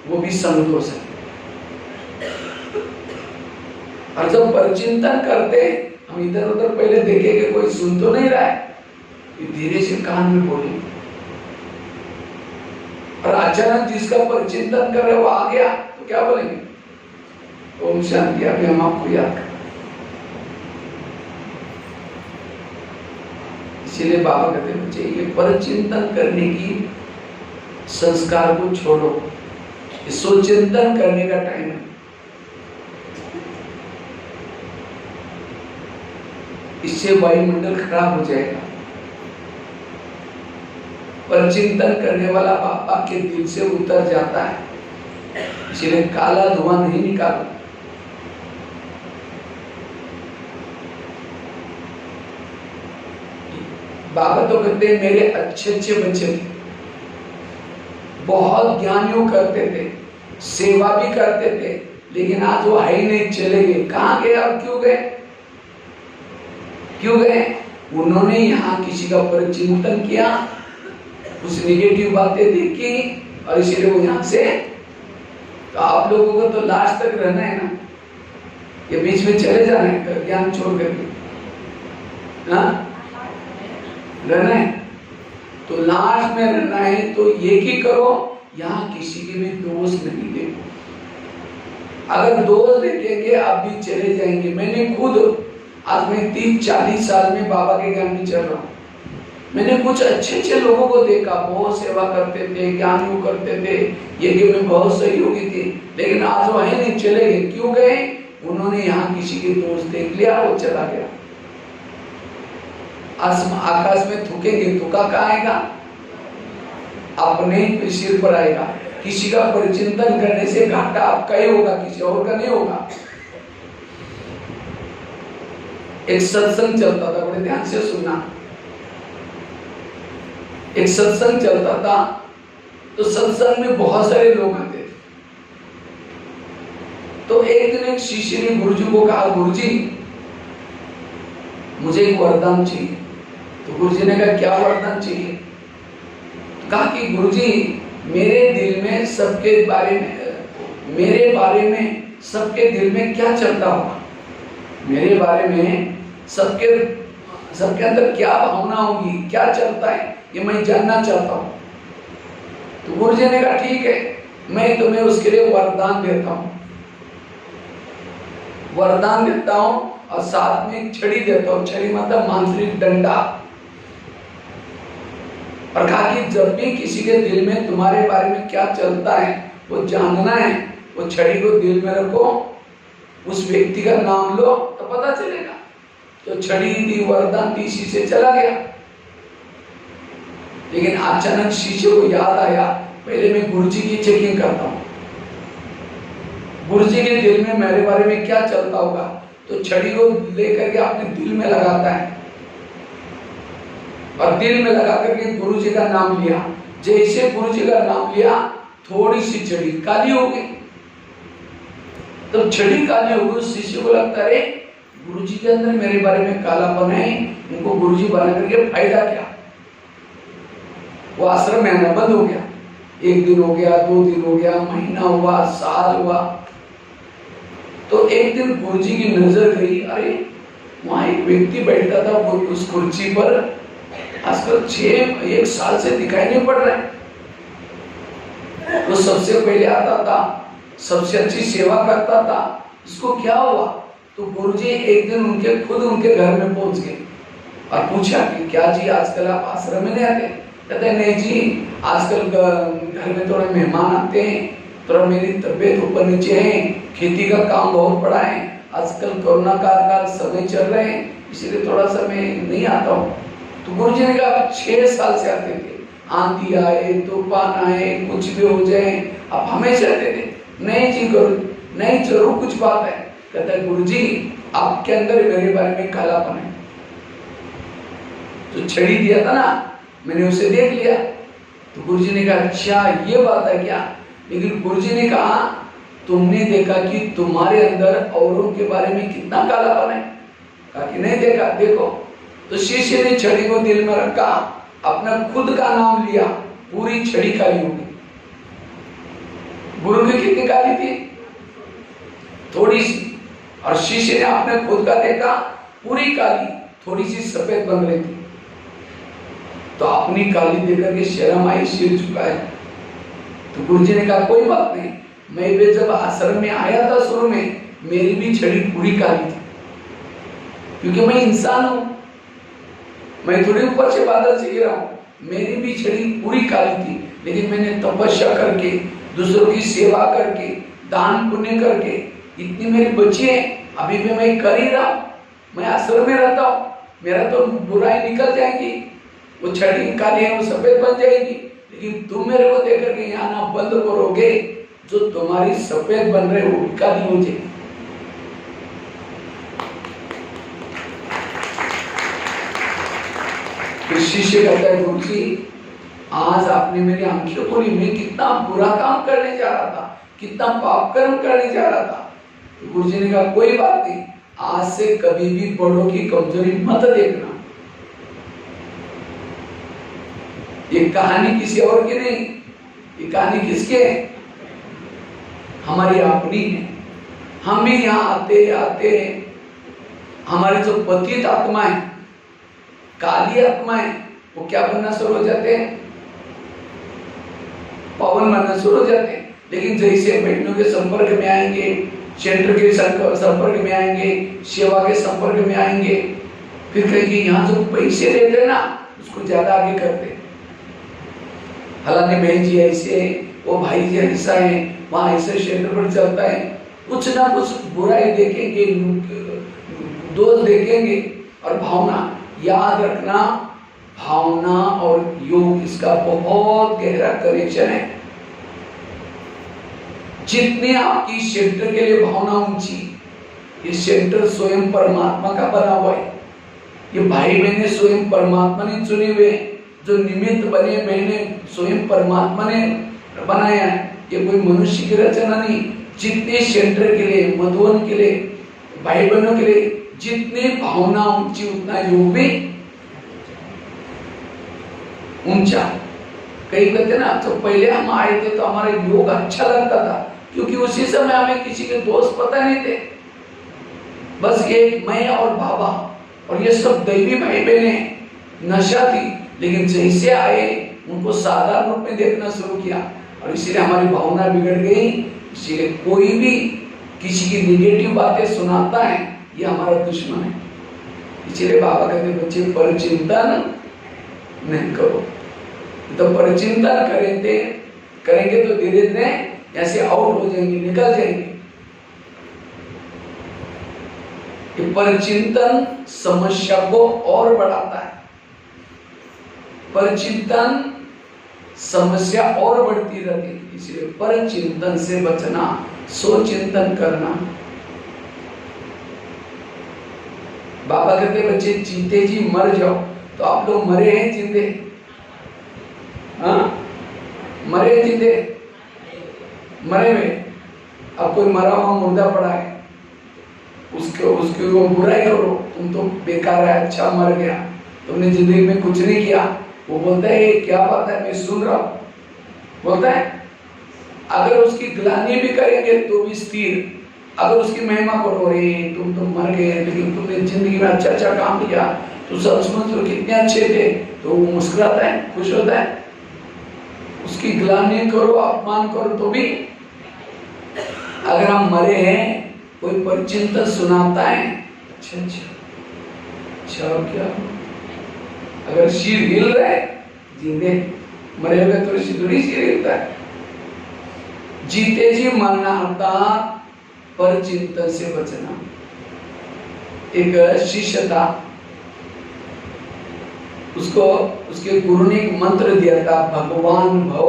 वो भी संग दोष है। और जब परिचिंतन करते, हम इधर उधर पहले देखेंगे कोई सुन तो नहीं रहा है, धीरे से कान में बोलेंगे, और अचानक जिसका परिचिंतन कर रहे वो आ गया तो क्या बोलेंगे, ओम शांति, अभी हम आपको याद करें। इसीलिए बाबा कहते हैं बच्चे ये परिचिंतन करने की संस्कार को छोड़ो, सोचिंतन करने का टाइम है। इससे वायुमंडल खराब हो जाएगा। परिचिंतन करने वाला बाबा के दिल से उतर जाता है, इसलिए काला धुआं नहीं निकालो। बाबा तो कहते हैं मेरे अच्छे अच्छे बच्चे थे, बहुत ज्ञानियों करते थे, सेवा भी करते थे, लेकिन आज वो है ही नहीं, चले गए। कहाँ गए और क्यों गए, क्यों गए? उन्होंने यहाँ किसी का परिचिंतन किया, कुछ निगेटिव बातें देखी और इसीलिए वो यहाँ से। तो आप लोगों को तो लास्ट तक रहना है ना, ये बीच में चले जाना है ज्ञान छोड़ करके, हाँ रहना है तो लास्ट में रहना है, तो ये ही करो, यहाँ किसी के भी दोष नहीं देखो। अगर दोष देखेंगे आप भी चले जाएंगे। मैंने खुद, आज मैं 30-40 साल में बाबा के ज्ञान में चल रहा हूँ, मैंने कुछ अच्छे अच्छे लोगों को देखा, बहुत सेवा करते थे, ज्ञान करते थे, यज्ञ में बहुत सहयोगी थे, लेकिन आज वो है नहीं, चले गए। क्यों गए? उन्होंने यहाँ किसी के दोष देख लिया, वो चला गया। आकाश में थूकेंगे, थूका कहाँ आएगा? अपने ही सिर पर आएगा। किसी का परिचिंतन करने से घाटा आपका ही होगा, किसी और का नहीं होगा। एक सत्संग चलता था, बड़े ध्यान से सुनना। एक सत्संग चलता था, तो सत्संग में बहुत सारे लोग आते थे। तो एक दिन एक शिष्य ने गुरुजी को कहा, गुरुजी मुझे एक वरदान चाहिए। तो गुरुजी ने कहा क्या वरदान चाहिए? तो कहा कि गुरुजी मेरे दिल में सबके बारे में, मेरे बारे में सबके दिल में क्या चलता होगा, मेरे बारे में सबके अंदर क्या भावना होगी, क्या चलता है, ये मैं जानना चाहता हूँ। तो गुरुजी ने कहा ठीक है, मैं तुम्हें उसके लिए वरदान देता हूँ, वरदान देता हूँ और साथ में एक छड़ी देता हूँ। छड़ी मतलब मांत्रिक डंडा। और कहा कि जब भी किसी के दिल में तुम्हारे बारे में क्या चलता है वो जानना है, वो छड़ी को दिल में रखो, उस व्यक्ति का नाम लो तो पता चलेगा। तो छड़ी दी, वरदान दी, इसी से चला गया। लेकिन अचानक शिष्य को याद आया, पहले मैं गुरुजी की चेकिंग करता हूँ, गुरुजी के दिल में मेरे बारे में क्या चलता होगा। तो छड़ी को लेकर के अपने दिल में लगाता है और दिल में लगा करके गुरुजी का नाम लिया। जैसे गुरुजी का नाम लिया, थोड़ी सी छड़ी काली हो गई। तो छड़ी काली हो गई, शिष्य को लगता है गुरुजी के अंदर मेरे बारे में कालापन है, उनको गुरुजी बना करके फायदा क्या। वो आश्रम में आना बंद हो गया। 1 दिन हो गया, 2 दिन हो गया, महीना हुआ, साल हुआ। तो एक दिन गुरुजी की नजर गई, अरे वहां एक व्यक्ति बैठा था, वो उस कुर्सी पर आजकल 1 साल से दिखाई नहीं पड़ रहा है। वो सबसे पहले आता था, सबसे अच्छी सेवा करता था, इसको क्या हुआ। तो गुरुजी एक दिन खुद उनके घर में पहुंच गए और पूछा कि क्या जी आजकल आप आश्रम में नहीं आते। कहते नहीं जी, आजकल घर में थोड़ा मेहमान आते हैं, थोड़ा मेरी तबीयत ऊपर नीचे है, खेती का काम बहुत पड़ा है, आजकल कोरोना का समय चल रहे हैं, इसीलिए थोड़ा सा मैं नहीं आता हूँ। तो गुरुजी ने कहा 6 साल से आते थे, आंधी आए, तूफान आए, कुछ भी हो जाए, आप हमेशा आते थे। नहीं जी गुरु, नहीं जरूर कुछ बात है। कहता है गुरुजी आपके अंदर मेरे बारे में कालापन है। तो छड़ी दिया था ना, मैंने उसे देख लिया। तो गुरुजी ने कहा अच्छा ये बात है क्या। लेकिन गुरुजी ने कहा तुमने देखा कि तुम्हारे अंदर औरों के बारे में कितना कालापन है। कहा कि नहीं देखा। देखो, तो शिष्य ने छड़ी को दिल में रखा, अपना खुद का नाम लिया, पूरी छड़ी काली हो गई। गुरु की कितनी काली थी, थोड़ी सी, और शिष्य ने अपने खुद का देखा, पूरी काली, थोड़ी सी सफेद बन रही थी। तो अपनी काली देखकर के शर्म आई, सिर झुकाया। तो गुरुजी ने कहा कोई बात नहीं, मैं भी जब आश्रम में आया था शुरू में, मेरी भी छड़ी पूरी काली थी, क्योंकि मैं इंसान हूं, मैं थोड़ी ऊपर से बादल से गिरा हूं। मेरी भी छड़ी पूरी काली थी, लेकिन मैंने तपस्या करके, दूसरों की सेवा करके, दान पुण्य करके इतनी मेरी बची है, अभी भी मैं कर ही रहा हूं। मैं आश्रम में रहता हूं, मेरा तो बुराई निकल जाएगी, वो छड़ी काली है वो सफेद बन जाएगी। लेकिन तुम मेरे को देख करके यहाँ आना बंद करोगे, जो तुम्हारी सफेद बन रहे वो काली हो जाएगी। शिष्य कहता है गुरुजी आज आपने मेरी आंखें खोली, मैं कितना बुरा काम करने जा रहा था, कितना पाप कर्म करने जा रहा था। तो गुरुजी ने कहा कोई बात नहीं, आज से कभी भी बड़ों की कमजोरी मत देखना। ये कहानी किसी और की नहीं, ये कहानी किसकी है, हमारी अपनी है। हम भी यहाँ आते आते हमारे जो पतित आत्मा है, काली आत्मा है, वो क्या बनना शुरू हो जाते हैं, पवन बनना शुरू हो जाते हैं। लेकिन जैसे बैठने के संपर्क में आएंगे, सेंटर के संपर्क में आएंगे, सेवा के संपर्क में आएंगे, फिर कहेंगे यहाँ जो पैसे देते हैं ना उसको ज्यादा आगे करते हैं। फलाने बहन जी ऐसे, वो भाई जी ऐसा है, वहां ऐसे सेंटर पर चलता है, कुछ ना कुछ बुराई देखेंगे, दोष देखेंगे। और भावना, याद रखना, भावना और योग इसका बहुत गहरा कनेक्शन है। जितने आपकी सेंटर के लिए भावना ऊंची, ये सेंटर स्वयं परमात्मा का बना हुआ है। ये भाई बहने स्वयं परमात्मा ने चुने हुए, जो निमित्त बने बहने स्वयं परमात्मा ने बनाया है, ये कोई मनुष्य की रचना नहीं। जितने सेंटर के लिए, मधुवन के लिए, भाई बहनों के लिए जितनी भावना ऊंची, उतना योग भी ऊंचा। कई कहते ना, तो पहले हम आए थे तो हमारा योग अच्छा लगता था, क्योंकि उसी समय हमें किसी के दोस्त पता नहीं थे, बस ये मैं और बाबा और ये सब दैवी भाई बहने, नशा थी। लेकिन जैसे आए उनको साधारण रूप में देखना शुरू किया, और इसीलिए हमारी भावना बिगड़ गई। इसीलिए कोई भी किसी की निगेटिव बातें सुनाता है, ये हमारा दुश्मन है। इसीलिए बाबा कहते बच्चे परचिंतन नहीं करो। तो परचिंतन करेंगे तो धीरे धीरे ऐसे आउट हो जाएंगे, निकल जाएंगे। ये परचिंतन समस्या को और बढ़ाता है। परचिंतन समस्या और बढ़ती रहती, इसलिए पर चिंतन से बचना, सोचिंतन करना। बाबा कहते बच्चे जीते जी मर जाओ, तो आप लोग मरे हैं जिंदे? हाँ, मरे हैं जिंदे? मरे में अब कोई मरा हुआ मुर्दा पड़ा है, उसकी वो बुराई करो, तुम तो बेकार है, अच्छा मर गया, तुमने जिंदगी में कुछ नहीं किया। वो बोलता है ये क्या बात है, मैं सुन रहा हूँ, बोलता है। अगर उसकी ग्लानि भी करेंगे तो भी स्थिर, अगर उसकी महिमा करो, रे तुम तो मर गए लेकिन तुमने जिंदगी में अच्छा अच्छा काम किया, तो सब समझ कितने अच्छे थे, तो वो मुस्कुराता है, खुश होता है। उसकी ग्लानि करो, अपमान करो तो भी। अगर हम मरे हैं, कोई परचिंतन सुनाता है, अच्छा अच्छा अच्छा क्या, अगर शीर हिल रहा है, जिंदे मरे हुए तो थोड़ी शीर हिलता है। जीते जी मरना अर्थात परचिंतन से बचना। एक शिष्य था, उसको उसके गुरु ने एक मंत्र दिया था, भगवान भव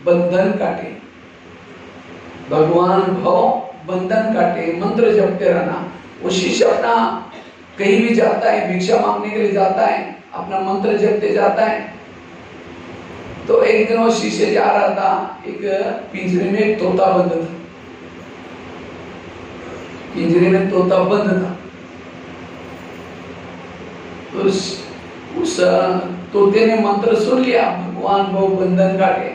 बंधन काटे, भगवान भव बंधन काटे, मंत्र जपते रहना। वो शिष्य अपना कहीं भी जाता है, भिक्षा मांगने के लिए जाता है, अपना मंत्र जपते जाता है। तो एक दिन वो शिष्य जा रहा था, एक पिंजरे में एक तोता बंद था, पिंजरे में तोता बंद था। तो उस तोते ने मंत्र सुन लिया, भगवान भव बंधन काटे।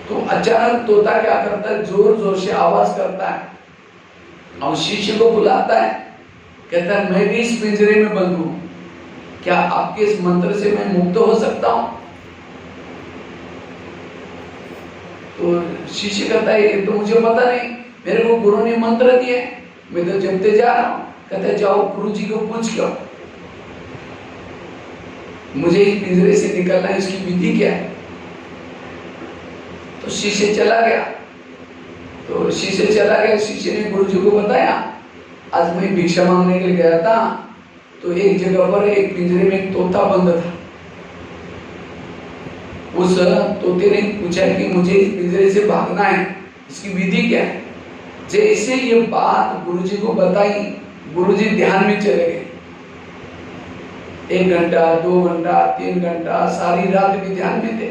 तो अचानक तोता क्या करता है, जोर जोर से आवाज करता है और शिष्य को बुलाता है, कहता है मैं भी इस पिंजरे में बंद हूं, क्या आपके इस मंत्र से मैं मुक्त हो सकता हूं? तो शिष्य कहता है ये तो मुझे पता नहीं, मेरे को गुरु ने मंत्र दिए, मैं तो जपते जा रहा हूं। कहता है जाओ गुरु जी को पूछ लो, मुझे इस पिंजरे से निकलना है, इसकी विधि क्या है? तो शिष्य चला गया, शिष्य ने गुरु जी को बताया, आज मैं भिक्षा मांगने के लिए गया था, तो एक जगह पर एक पिंजरे में एक तोता बंद था। उस तोते ने पूछा कि मुझे इस पिंजरे से भागना है, इसकी विधि क्या है? जैसे ये बात गुरु जी को बताई, गुरु जी ध्यान में चले गए। 1 घंटा 2 घंटा 3 घंटा सारी रात भी ध्यान में थे।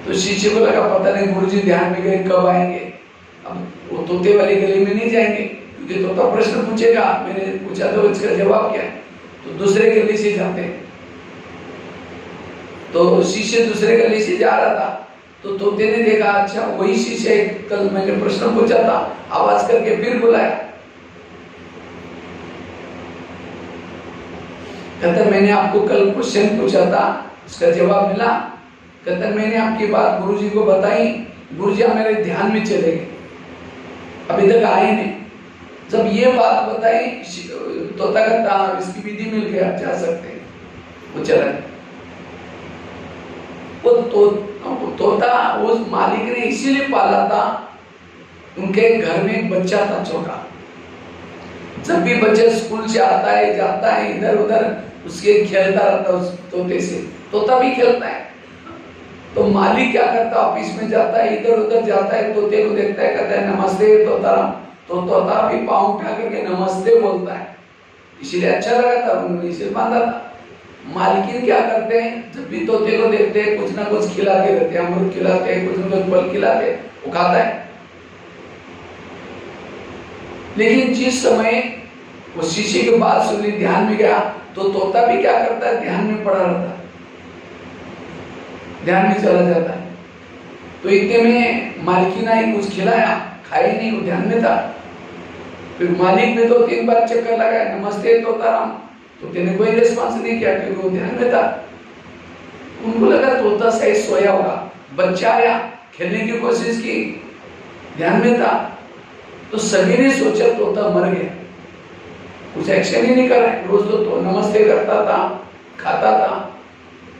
तो शिष्य को लगा पता नहीं गुरु जी ध्यान में गए, कब आएंगे। अब वो तोते वाली गली में नहीं जाएंगे, क्योंकि तोता प्रश्न पूछेगा, मैंने पूछा तो इसका जवाब क्या है, तो दूसरे गली से जाते हैं। तो शिष्य दूसरे गली से जा रहा था, तो तोते ने देखा अच्छा वही शिष्य कल मैंने प्रश्न पूछा था, आवाज करके फिर बुलाया। कहता मैंने आपको कल क्वेश्चन पूछा था, इसका जवाब मिला? कहता मैंने आपकी बात गुरुजी को बताई, गुरुजी मेरे ध्यान में चले गए, अभी तक आए नहीं। जब ये बात बताई, तोता कहता इसकी विधि मिल गया, जा सकते हैं। वो चला। वो तोता उस मालिक ने इसीलिए पाला था, उनके घर में एक बच्चा था छोटा। जब भी बच्चा स्कूल से आता है जाता है, इधर उधर उसके खेलता रहता उस तोते से, तोता भी खेलता है। तो मालिक क्या करता, ऑफिस में जाता है, इधर उधर जाता है, तोते को देखता है, कहता है नमस्ते तोताराम। तो तोता भी पाँव उठा करके नमस्ते बोलता है, इसीलिए अच्छा लगा था, उन्होंने इसे बांधा था। मालकिन क्या करते हैं, जब भी तोते को देखते हैं कुछ ना कुछ खिलाते रहते हैं, अमृत खिलाते हैं, कुछ ना कुछ फल खिलाते, वो खाता है। लेकिन जिस समय वो शिष्य की बात सुनी, ध्यान में गया, तो तोता भी क्या करता है, ध्यान में पड़ा रहता है, ध्यान में चला जाता है। तो इतने में मालकिन आई, कुछ खिलाया, खाई नहीं, वो ध्यान में था। फिर मालिक ने 2-3 बार चक्कर लगाया, नमस्ते तोताराम, तो तेने कोई रिस्पॉन्स नहीं किया, क्योंकि वो ध्यान में था। उनको लगा तोता शायद सोया होगा। बच्चा आया, खेलने की कोशिश की, ध्यान में था। तो सभी ने सोचा तोता मर गया, कुछ एक्शन ही नहीं कर रहा है। रोज तो नमस्ते करता था, खाता था।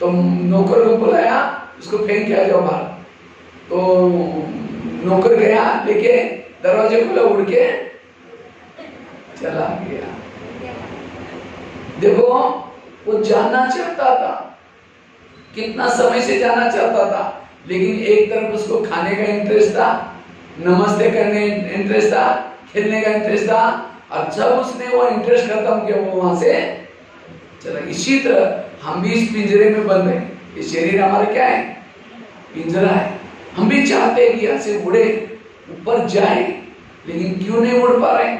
तो नौकर को बुलाया, उसको फेंक के आ जाओ बाहर। तो नौकर गया लेके, दरवाजे खुला, उड़ के चला गया। देखो वो जानना चाहता था, कितना समय से जानना चाहता था, लेकिन एक तरफ उसको खाने का इंटरेस्ट था, नमस्ते करने इंटरेस्ट था, खेलने का इंटरेस्ट था, और जब उसने वो इंटरेस्ट खत्म किया वो वहां से चला। इसी तरह हम भी इस पिंजरे में बंद हैं। ये शरीर हमारा क्या है? पिंजरा है। हम भी चाहते हैं कि यहाँ से उड़े, ऊपर जाए, लेकिन क्यों नहीं उड़ पा रहे?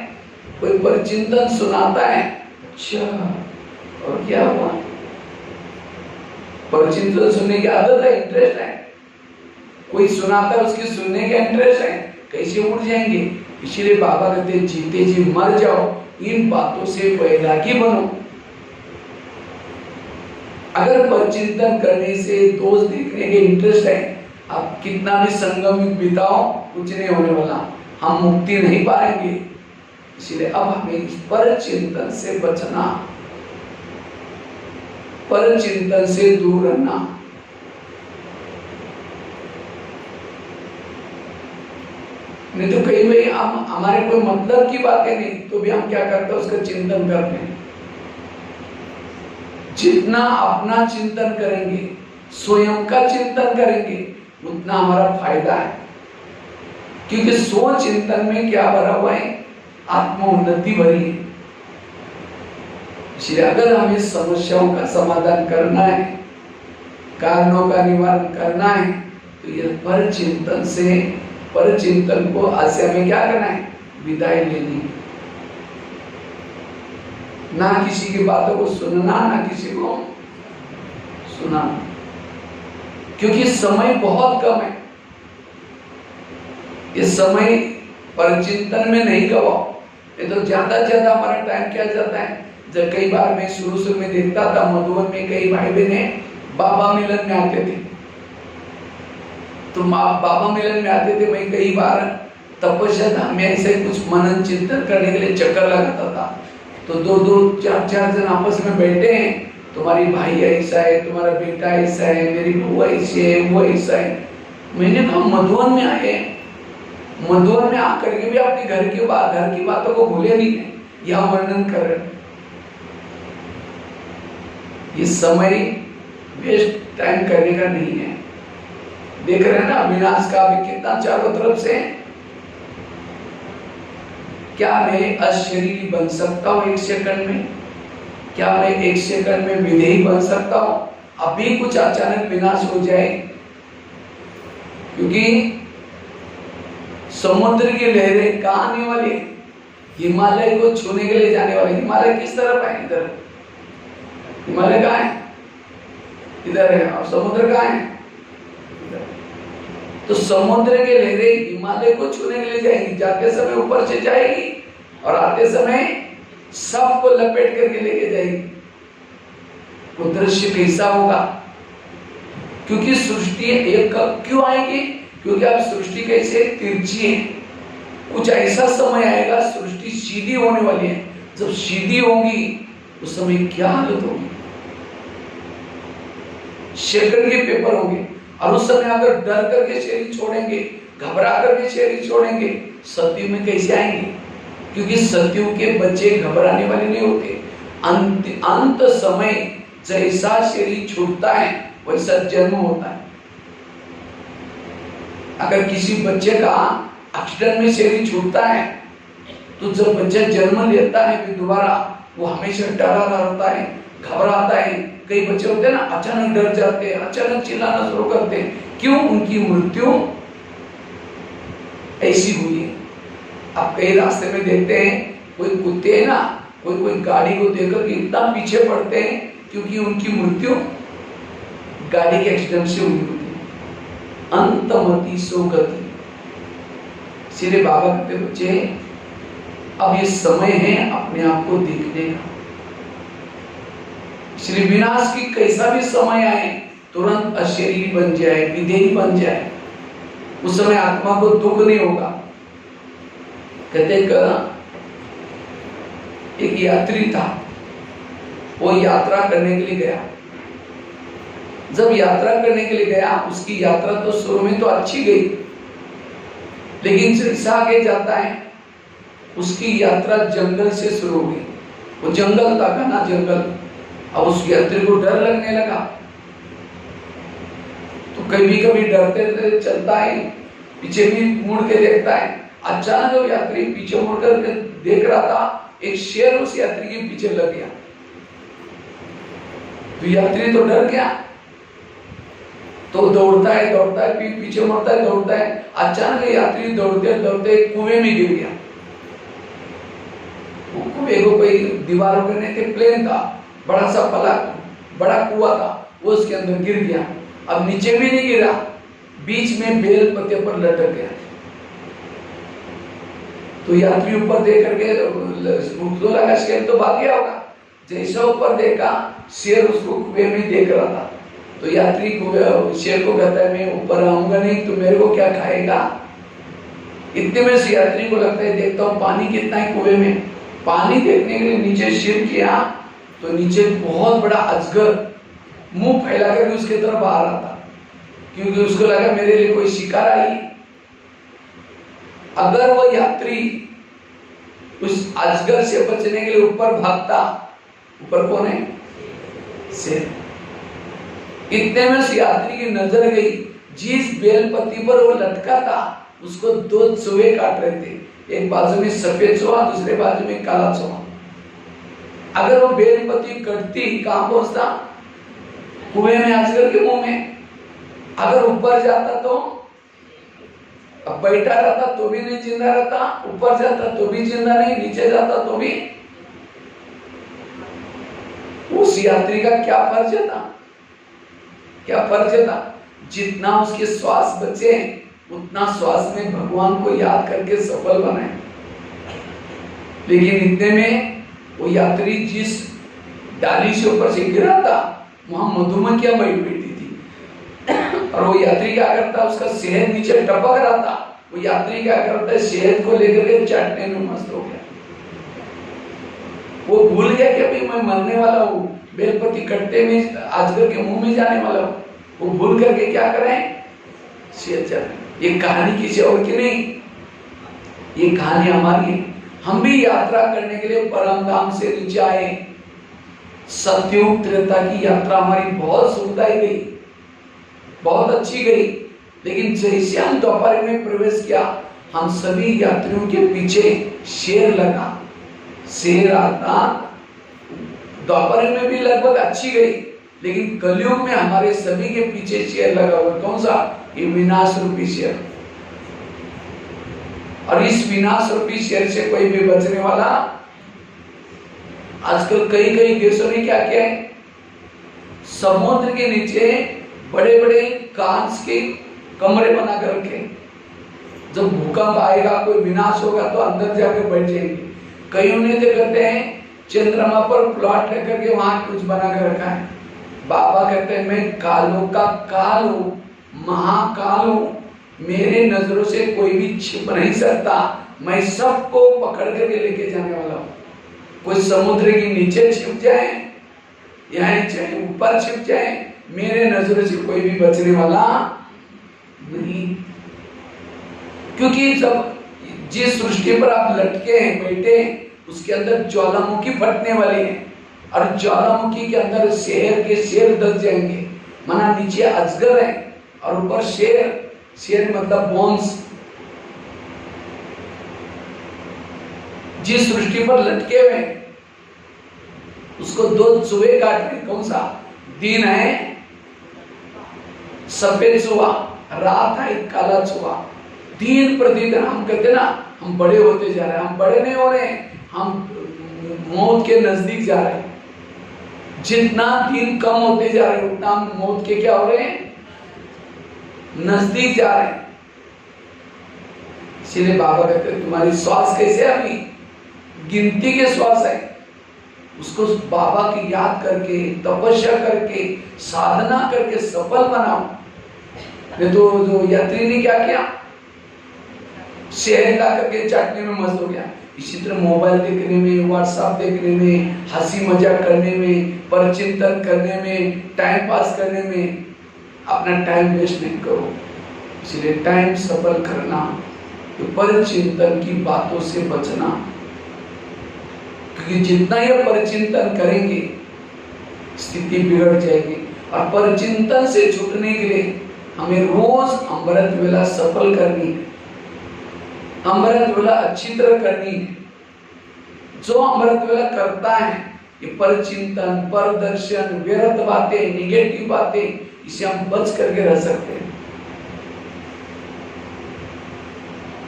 कोई परिचिंतन सुनाता है, अच्छा और क्या हुआ? परिचिंतन सुनने की आदत है, इंटरेस्ट है, कोई सुनाता है उसकी सुनने का इंटरेस्ट है, कैसे उड़ जाएंगे? इसीलिए बाबा कहते जीते जी मर जाओ, इन बातों से वैरागी बनो। अगर परिचिंतन करने से, दोष देखने के इंटरेस्ट है, आप कितना भी संगम बिताओ, कुछ नहीं होने वाला, हम मुक्ति नहीं पाएंगे। इसलिए अब हमें इस परचिंतन से बचना, परचिंतन से दूर रहना। नहीं तो कई बार हम हमारे कोई मतलब की बातें नहीं, तो भी हम क्या करते हैं? उसका चिंतन करते हैं। जितना अपना चिंतन करेंगे, स्वयं का चिंतन करेंगे, उतना हमारा फायदा है। क्योंकि स्व चिंतन में क्या भरा हुआ है? आत्म उन्नति भरी है। इसलिए अगर हमें समस्याओं का समाधान करना है, कारणों का निवारण करना है, तो यह परचिंतन से, परचिंतन को आज से हमें क्या करना है? विदाई लेनी। ना किसी की बातों को सुनना, ना किसी को सुनाना, क्योंकि समय बहुत कम है। ये समय परचिंतन में नहीं गवाओ। ये तो ज्यादा हमारा टाइम क्या जाता है? जब कई बार मैं शुरू में देखता था, मधुबन में कई भाई बहने बाबा मिलन में आते थे, तो बाबा मिलन में आते थे। मैं कई बार तपस्या धाम में ऐसे कुछ मनन चिंतन करने के लिए चक्कर लगाता था, तो दो चार जन आपस में बैठे हैं, तुम्हारी भाई ऐसा है, तुम्हारा बेटा ऐसा है, मेरी बहू ऐसी है, वो ऐसा है। मैंने कहा मधुबन में आए, मधुबन में आकर के भी अपने घर की बातों को भूले नहीं है, यह वर्णन कर रहे। ये समय वेस्ट टाइम करने का नहीं है। देख रहे हैं ना विनाश का भी कितना चारों तरफ से। क्या मैं अशरीरी बन सकता हूँ 1 सेकंड में? क्या मैं 1 सेकंड में विधेयी बन सकता हूँ? अभी कुछ अचानक विनाश हो जाए, क्योंकि समुद्र की लहरें कहाँ आने वाली? हिमालय को छूने के लिए जाने वाली। हिमालय किस तरफ है? इधर। हिमालय कहाँ है? इधर है। और समुद्र कहाँ है? इधर। तो समुद्र के लहरें हिमालय को छूने के लिए जाएंगी, जाते समय ऊपर से जाएगी और आते समय सबको लपेट करके लेके जाएगी। वो दृश्य कैसा होगा? क्योंकि सृष्टि एक क्यों आएगी? क्योंकि अब सृष्टि कैसे तिरछी है। कुछ ऐसा समय आएगा सृष्टि सीधी होने वाली है। जब सीधी होगी उस समय क्या हालत होगी? सेकंड के पेपर होंगे, और उस समय अगर डर करके शरीर छोड़ेंगे, घबरा करके शरीर छोड़ेंगे, सतयुग में कैसे आएंगे? क्योंकि सतयुग के बच्चे घबराने वाले नहीं होते। अंत समय जैसा शरीर छूटता है वैसा जन्म होता है। अगर किसी बच्चे का एक्सीडेंट में शरीर छूटता है, तो जब बच्चा जन्म लेता है फिर दोबारा वो हमेशा डरा रहता है, घबराता है। कई बच्चे होते हैं ना, अचानक डर जाते हैं, अचानक चिल्लाना शुरू करते हैं। क्यों? उनकी मृत्यु ऐसी हुई है। आप कई रास्ते में देखते हैं, कोई कुत्ते हैं ना, कोई गाड़ी को देखकर इतना पीछे पड़ते हैं, क्योंकि उनकी मृत्यु गाड़ी के एक्सीडेंट से हुई होती है। अंतमति सो गति। सीधे बाबा कहते बच्चे, अब ये समय है अपने आप को देखने का। इसलिए विनाश की कैसा भी समय आए, तुरंत अशरीरी बन जाए, विधेयी बन जाए, उस समय आत्मा को दुख नहीं होगा। कहते एक यात्री था, वो यात्रा करने के लिए गया। जब यात्रा करने के लिए गया, उसकी यात्रा तो शुरू में तो अच्छी गई, लेकिन जैसा आगे जाता है उसकी यात्रा जंगल से शुरू हुई। वो जंगल था, घना जंगल, अब उस यात्री को डर लगने लगा, तो कभी कभी डरते डरते चलता है, पीछे भी मुड़ के देखता है। अचानक वो यात्री पीछे मुड़कर देख रहा था, एक शेर उस यात्री के पीछे लग गया। तो यात्री तो डर गया, तो दौड़ता है पीछे मुड़ता है, दौड़ता है। अचानक यात्री दौड़ते दौड़ते कुएं में गिर गया। वो कुएं को कोई दीवारों पे नहीं थे, प्लेन था, बड़ा सा बड़ा कुआं था, वो उसके अंदर गिर गया। अब नीचे भी नहीं गिरा, बीच में बेल पत्ते पर लटक गया। तो यात्री ऊपर देख करके तो लगा शेर तो भाग गया होगा। जैसा ऊपर देखा, शेर उसको कुएं में देख रहा था। तो यात्री शेर को कहता है, मैं ऊपर आऊंगा नहीं तो मेरे को क्या खाएगा। इतने में से यात्री को लगता है, देखता हूँ पानी कितना है कुएं में। पानी देखने के लिए नीचे सिर किया तो नीचे बहुत बड़ा अजगर मुंह फैला कर उसके तरफ आ रहा था, क्योंकि उसको लगा मेरे लिए कोई शिकार आई। अगर वो यात्री उस अजगर से बचने के लिए ऊपर भागता, ऊपर कौन है? शेर। इतने में से यात्री की नजर गई, जिस बेलपत्ती पर वो लटका था उसको दो चूहे काट रहे थे, एक बाजू में सफेद चूहा, दूसरे बाजू में काला चूहा। अगर वो बेलपत्ती कटती, कहां पहुंचता? कुएं में, अजगर के मुंह में। अगर ऊपर जाता तो, अब बैठा रहता तो भी नहीं जिंदा रहता, ऊपर जाता तो भी जिंदा नहीं, नीचे जाता तो भी। उस यात्री का क्या फर्ज था? क्या फर्ज था? जितना उसके श्वास बचे उतना श्वास में भगवान को याद करके सफल बने। लेकिन इतने में वो यात्री जिस डाली से ऊपर से गिरा था, वहां मधुमक्खियां बैठी थी। और वो यात्री क्या करता, उसका शहद नीचे टपक रहा था, वो यात्री क्या करता है, शहद को लेकर के चाटने में मस्त हो गया। वो भूल गया कि अभी मैं मरने वाला हूँ, बेलपत्ती कट्टे में अजगर के मुंह में जाने वाला हूँ। वो भूल करके क्या करें, शहद चाटने। ये कहानी किसी और की नहीं, ये कहानी हमारी है। हम भी यात्रा करने के लिए परम धाम से नीचे आए। सतयुग त्रेता की यात्रा हमारी बहुत सुखदायी गई, बहुत अच्छी गई। लेकिन जैसे हम द्वापर में प्रवेश किया, हम सभी यात्रियों के पीछे शेर लगा। शेर आता द्वापर में भी लगभग अच्छी गई, लेकिन कलयुग में हमारे सभी के पीछे शेर लगा हुआ। कौन सा? ये विनाश रूपी शेर। और इस विनाश रूपी शेर से कोई भी बचने वाला। आजकल कई कई देशों ने क्या किया है, समुद्र के नीचे बड़े बड़े कांच के कमरे बना कर रखे। जब भूकंप आएगा, कोई विनाश होगा तो अंदर जाकर बैठ जाएंगे। कई उन्हें तो कहते हैं चंद्रमा पर प्लॉट लेकर के वहां कुछ बना कर रखा है। बाबा कहते हैं मैं कालों का काल हूं, महाकाल हूं, मेरे नजरों से कोई भी छिप नहीं सकता, मैं सबको पकड़ करके लेके जाने वाला हूं। कोई समुद्र के नीचे छिप जाए, यहाँ चाहे ऊपर छिप जाए, मेरे नजरों से कोई भी बचने वाला नहीं। क्योंकि जब जिस सृष्टि पर आप लटके हैं, बैठे, उसके अंदर ज्वालामुखी फटने वाली है। और ज्वालामुखी के अंदर शेर के शेर दस जाएंगे। माना नीचे अजगर है और ऊपर शेर। शेर मतलब बॉन्स। जिस सृष्टि पर लटके हुए उसको दो चूहे काट रहे। कौन सा? दिन है सफेद चूहा, रात है काला चूहा। दिन प्रतिदिन हम कहते ना, हम बड़े होते जा रहे हैं। हम बड़े नहीं हो रहे हैं, हम मौत के नजदीक जा रहे हैं। जितना दिन कम होते जा रहे हैं उतना हम मौत के क्या हो रहे हैं, नजदीक जा रहे हैं। इसीलिए बाबा कहते हैं तुम्हारी श्वास कैसे है, अभी गिनती के श्वास है। उसको बाबा की याद करके, तपस्या करके, साधना करके सफल बनाओ। नहीं तो जो यात्री ने क्या किया, शहर ला करके चाटने में मस्त हो गया। इसी तरह मोबाइल देखने में, व्हाट्सएप देखने में, हंसी मजाक करने में, परचिंतन करने में, टाइम पास करने में अपना टाइम वेस्ट नहीं करो। इसलिए टाइम सफल करना, तो परचिंतन की बातों से बचना। क्योंकि जितना ये परचिंतन करेंगे स्थिति बिगड़ जाएगी। और परचिंतन से छूटने के लिए हमें रोज अमृत वेला सफल करनी है, अमृत वेला अच्छी तरह करनी है। जो अमृत वेला करता है ये परचिंतन, परदर्शन, व्यर्थ बातें, निगेटिव बातें, इसे हम बच करके रह सकते हैं।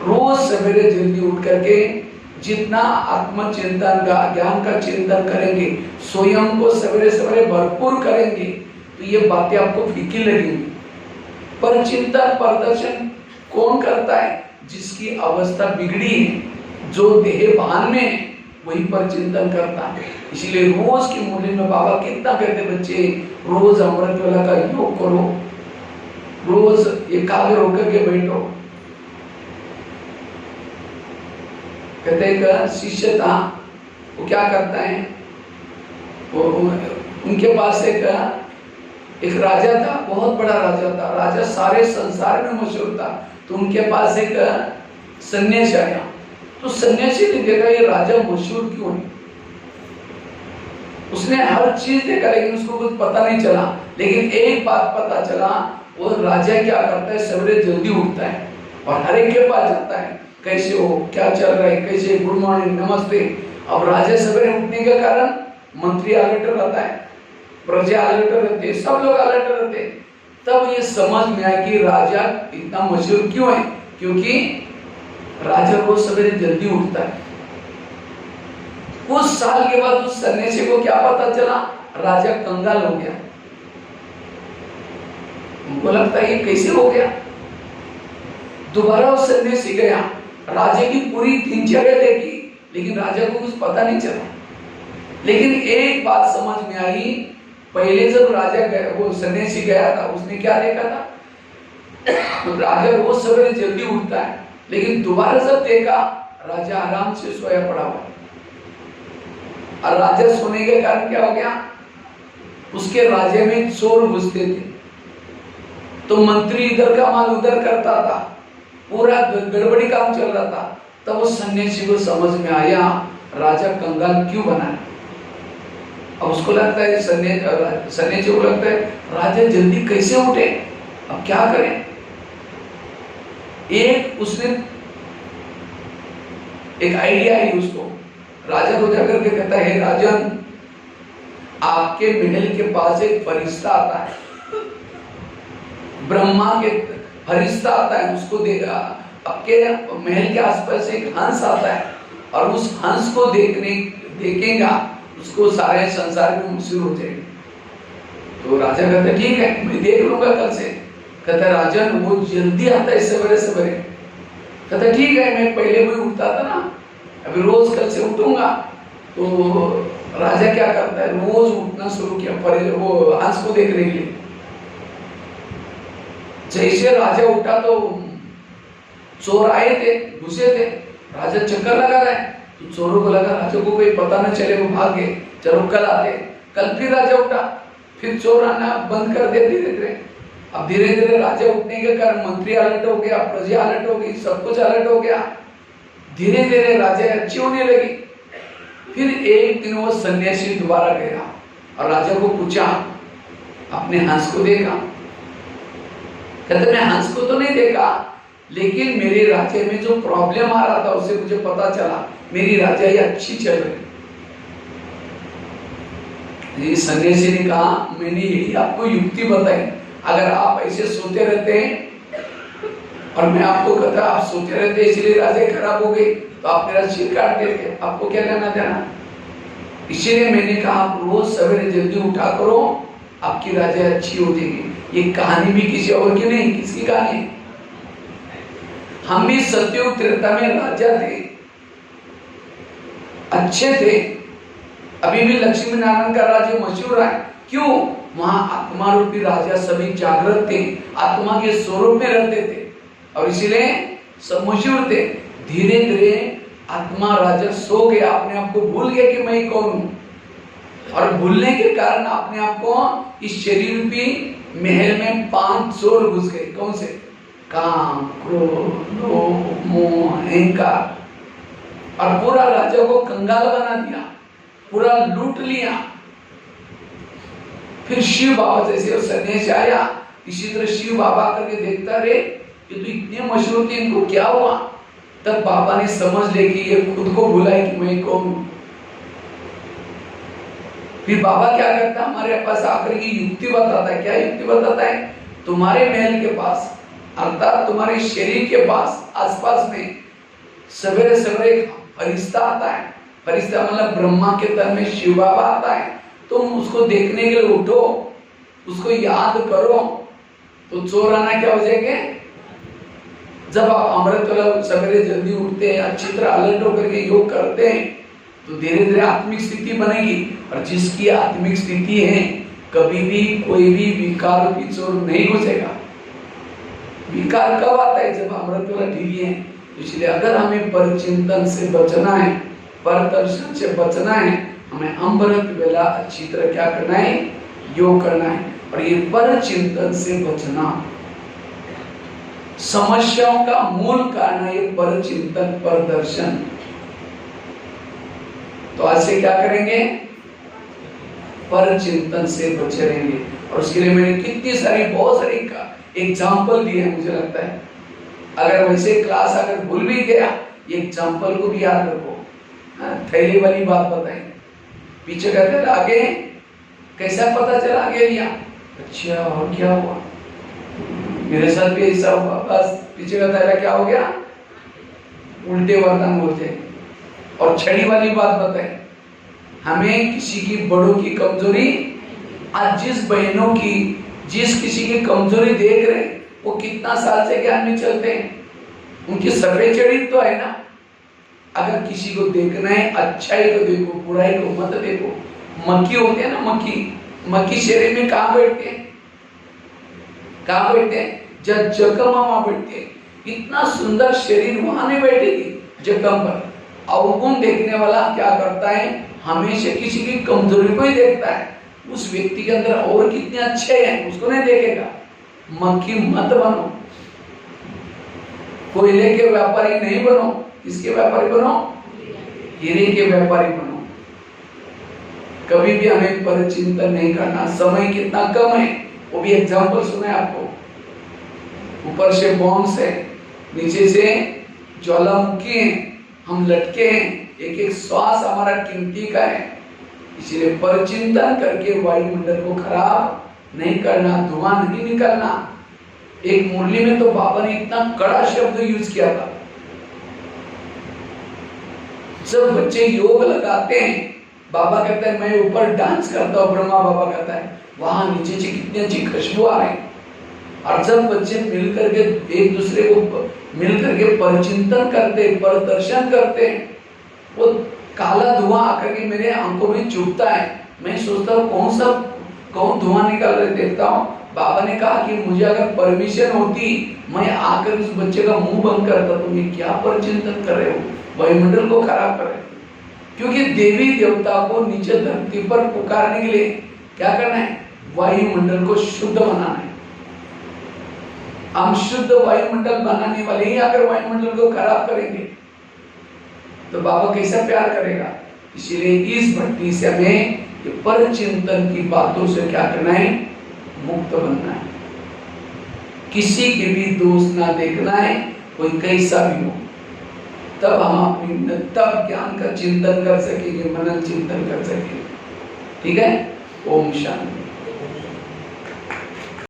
रोज सवेरे जल्दी उठ करके जितना आत्मचिंतन का, ज्ञान का चिंतन करेंगे, स्वयं को सवेरे सवेरे भरपूर करेंगे, तो ये बातें आपको फीकी लगेंगी। पर चिंतन प्रदर्शन कौन करता है? जिसकी अवस्था बिगड़ी है, जो देह भान में है, वही पर चिंतन करता है। इसलिए रोज की मूल्य में बाबा कितना कहते बच्चे, रोज अमृत वेला का योग करो, रोज एकाग्र होकर के बैठो। कहते एक शिष्य था, वो क्या करता है, वो उनके पास एक राजा था, बहुत बड़ा राजा था, राजा सारे संसार में मशहूर था। तो उनके पास एक सन्यासी आया, तो सन्यासी ने देखा ये राजा मशहूर क्यों है, उसने हर चीज देखा लेकिन उसको कुछ पता नहीं चला। लेकिन एक बात पता चला, वो राजा क्या करता है, सवेरे जल्दी उठता है और हर एक के पास जाता है, कैसे हो, क्या चल रहा है, कैसे, गुड मॉर्निंग, नमस्ते। अब राजा सवेरे उठने के कारण मंत्री अलर्ट रहता है, प्रजा अलर्ट रहते, सब लोग अलर्ट रहते। तब ये समझ में आया कि राजा इतना मशहूर क्यों है, क्योंकि राजा रोज सवेरे जल्दी उठता है। कुछ साल के बाद उस सन्यासी को क्या पता चला, राजा कंगाल हो गया। उनको लगता है ये कैसे हो गया। दोबारा उस सन्यासी गया, राजा की पूरी दिनचर्या देखी, लेकिन राजा को कुछ पता नहीं चला। लेकिन एक बात समझ में आई, पहले जब राजा गया, वो सन्यासी गया था, उसने क्या देखा था, राजा रोज सवेरे जल्दी उठता है, लेकिन दोबारा जब देखा, राजा आराम से सोया पड़ा हुआ। और राजा सोने के कारण क्या हो गया, उसके राज्य में चोर घुसते थे, तो मंत्री इधर का माल उधर करता था, पूरा गड़बड़ी काम चल रहा था। तब उस सन्यासी को समझ में आया राजा कंगाल क्यों बना है। अब उसको लगता है, सन्यासी को लगता है राजा जल्दी कैसे उठे, अब क्या करें। उसने एक आइडिया आई उसको, राजा को जाकर के कहता है, राजन आपके महल के पास एक फरिश्ता आता है, ब्रह्मा के फरिश्ता आता है, उसको देगा। आपके महल के आसपास एक हंस आता है, और उस हंस को देखेगा, उसको सारे संसार में मशहूर हो जाएगी। तो राजा कहता ठीक है, मैं देख लूंगा कल से। कहता राजन वो जल्दी आता है सवेरे सवेरे। कहता ठीक है, मैं पहले भी उठता था ना, अभी रोज कल से उठूंगा। तो राजा क्या करता है, रोज उठना शुरू किया वो हंस को देखने के लिए। जैसे राजा उठा तो चोर आए थे, घुसे थे, राजा चक्कर लगा रहा है, तो चोरों को लगा राजा को कोई पता न चले, वो भाग गए, चलो कल आते। कल फिर राजा उठा, फिर चोर आना बंद कर दे धीरे धीरे। अब धीरे धीरे राजा उठने के कारण मंत्री अलर्ट हो गया, प्रजा अलर्ट हो गई, सब कुछ अलर्ट हो गया। धीरे धीरे राजा अच्छी होने लगी। फिर एक दिन वो सन्यासी दोबारा गया और राजा को पूछा, अपने हंस को देखा? कहते मैं हंस को तो नहीं देखा, लेकिन मेरे राज्य में जो प्रॉब्लम आ रहा था उससे मुझे पता चला, मेरी राज्य अच्छी चल रही। ये सन्यासी ने कहा, मैंने यही आपको युक्ति बताई, अगर आप ऐसे सोते रहते हैं और मैं आपको कहता आप सोते रहते इसलिए राज्य खराब हो गई, तो आप मेरा सिर काट देते, आपको क्या लेना देना। इसीलिए मैंने कहा आप रोज सवेरे जल्दी उठा करो, आपकी राज्य अच्छी हो जाएगी। ये कहानी भी किसी और की नहीं, किसकी कहानी? हम भी सतयुग त्रेता में राजा थे, अच्छे थे। अभी भी लक्ष्मी नारायण का राज्य मशहूर है, क्यों? वहां आत्मा रूपी राजा सभी जागृत थे, आत्मा के स्वरूप में रहते थे, और इसीलिए सब मशहूर थे। धीरे धीरे आत्मा राजा सो गया, अपने आप को भूल गया कि मैं कौन हूं, और भूलने के कारण अपने आप को इस शरीर रूपी महल में 5 चोर घुस गए। कौन से? काम, क्रोध, लोभ, मोह, अहंकार, और पूरा राजा को कंगाल बना दिया, पूरा लूट लिया। फिर शिव बाबा जैसे वो सन्यासी आया, इसी तरह शिव बाबा करके देखता रहे कि तो इतने मशहूर थे, इनको क्या हुआ। तब बाबा ने समझ ले कि ये खुद को भूला है कि मैं कौन हूं। फिर बाबा क्या करता, हमारे पास आकर की युक्ति बताता है। क्या युक्ति बताता है? तुम्हारे महल के पास अर्थात तुम्हारे शरीर के पास आसपास में सवेरे सवेरे एक फरिश्ता आता है। फरिश्ता मतलब ब्रह्मा के तन में शिव बाबा आता है। तुम उसको देखने के लिए उठो, उसको याद करो तो चोराना क्या हो जाएंगे। जब आप अमृत वाला सवेरे जल्दी उठते हैं, अच्छी तरह अलर्ट होकर के योग करते हैं तो धीरे धीरे आत्मिक स्थिति बनेगी। और जिसकी आत्मिक स्थिति है कभी भी कोई भी विकार की चोर नहीं घुसेगा। विकार कब आता है? जब अमृत वाला ढीली है। इसलिए अगर हमें पर चिंतन से बचना है, पर दर्शन से बचना है, हमें अमृत वेला अच्छी तरह क्या करना है? योग करना है। और ये पर चिंतन से बचना समस्याओं का मूल कारण है, ये पर चिंतन पर दर्शन। तो आज से क्या करेंगे? पर चिंतन से बचे रहेंगे। और उसके लिए मैंने कितनी सारी बहुत सारी एग्जाम्पल दिए हैं। मुझे लगता है अगर वैसे क्लास अगर भूल भी गया, ये एग्जाम्पल को भी याद रखो। थैली वाली बात बताई, पीछे का थैला आगे कैसा पता चला आगे लिया, अच्छा और क्या हुआ? मेरे साथ भी ऐसा हुआ। बस पीछे का थैला क्या हो गया? उल्टे वरदान होते। और छड़ी वाली बात बताई, हमें किसी की बड़ों की कमजोरी, आज जिस बहनों की जिस किसी की कमजोरी देख रहे हैं वो कितना साल से ज्ञान में चलते हैं, उनकी सफेद चढ़ी तो है ना। अगर किसी को देखना है अच्छाई को देखो, बुराई को मत देखो। मक्खी होते हैं ना, मक्खी शरीर में कहाँ बैठते हैं? कहाँ बैठते हैं? जगह वहां बैठते हैं। इतना सुंदर शरीर वहां नहीं बैठेगी जगह पर। अवगुण देखने वाला क्या करता है? हमेशा किसी की कमजोरी को ही देखता है। उस व्यक्ति के अंदर और कितने अच्छे हैं उसको नहीं देखेगा। मक्खी मत बनो, कोयले के व्यापारी नहीं बनो। किसके व्यापारी बनो? हीरे के व्यापारी बनो। कभी भी हमें पर चिंतन नहीं करना। समय कितना कम है, वो भी एग्जाम्पल सुने आपको। ऊपर से बॉम्ब है, नीचे से ज्वालामुखी है, हम लटके हैं। एक एक श्वास हमारा कीमती का है। इसलिए पर चिंतन करके वायुमंडल को खराब नहीं करना, धुआं नहीं निकलना। एक मुरली में तो बाबा ने इतना कड़ा शब्द यूज किया था। जब बच्चे योग लगाते हैं, बाबा कहता है मैं ऊपर डांस करता हूँ, ब्रह्मा बाबा कहता है वहां नीचे से कितनी अच्छी खुशबू आ रही। और जब बच्चे मिल करके एक दूसरे को मिल करके परचिंतन करते, पर दर्शन करते, वो काला धुआं आकर के मेरे आंखों में चुभता है। मैं सोचता हूँ कौन धुआं निकाल रहे, देखता हूँ बाबा ने कहा कि मुझे अगर परमिशन होती मैं आकर उस बच्चे का मुंह बंद करता। तुम ये क्या परचिंतन कर रहे हो? वायुमंडल को खराब कर रहे हो। क्योंकि देवी देवता को नीचे धरती पर पुकारने के लिए क्या करना है? वायुमंडल को शुद्ध बनाना है। हम शुद्ध वायुमंडल बनाने वाले ही अगर वायुमंडल को खराब करेंगे तो बाबा कैसा प्यार करेगा? इसीलिए इस भक्ति से हमें पर चिंतन की बातों से क्या करना है? मुक्त बनना है। किसी के भी दोष ना देखना है, कोई कैसा भी हो। तब हम अपनी तब ज्ञान का चिंतन कर सकेंगे, मनन चिंतन कर सकेंगे। ठीक है? ओम शांति।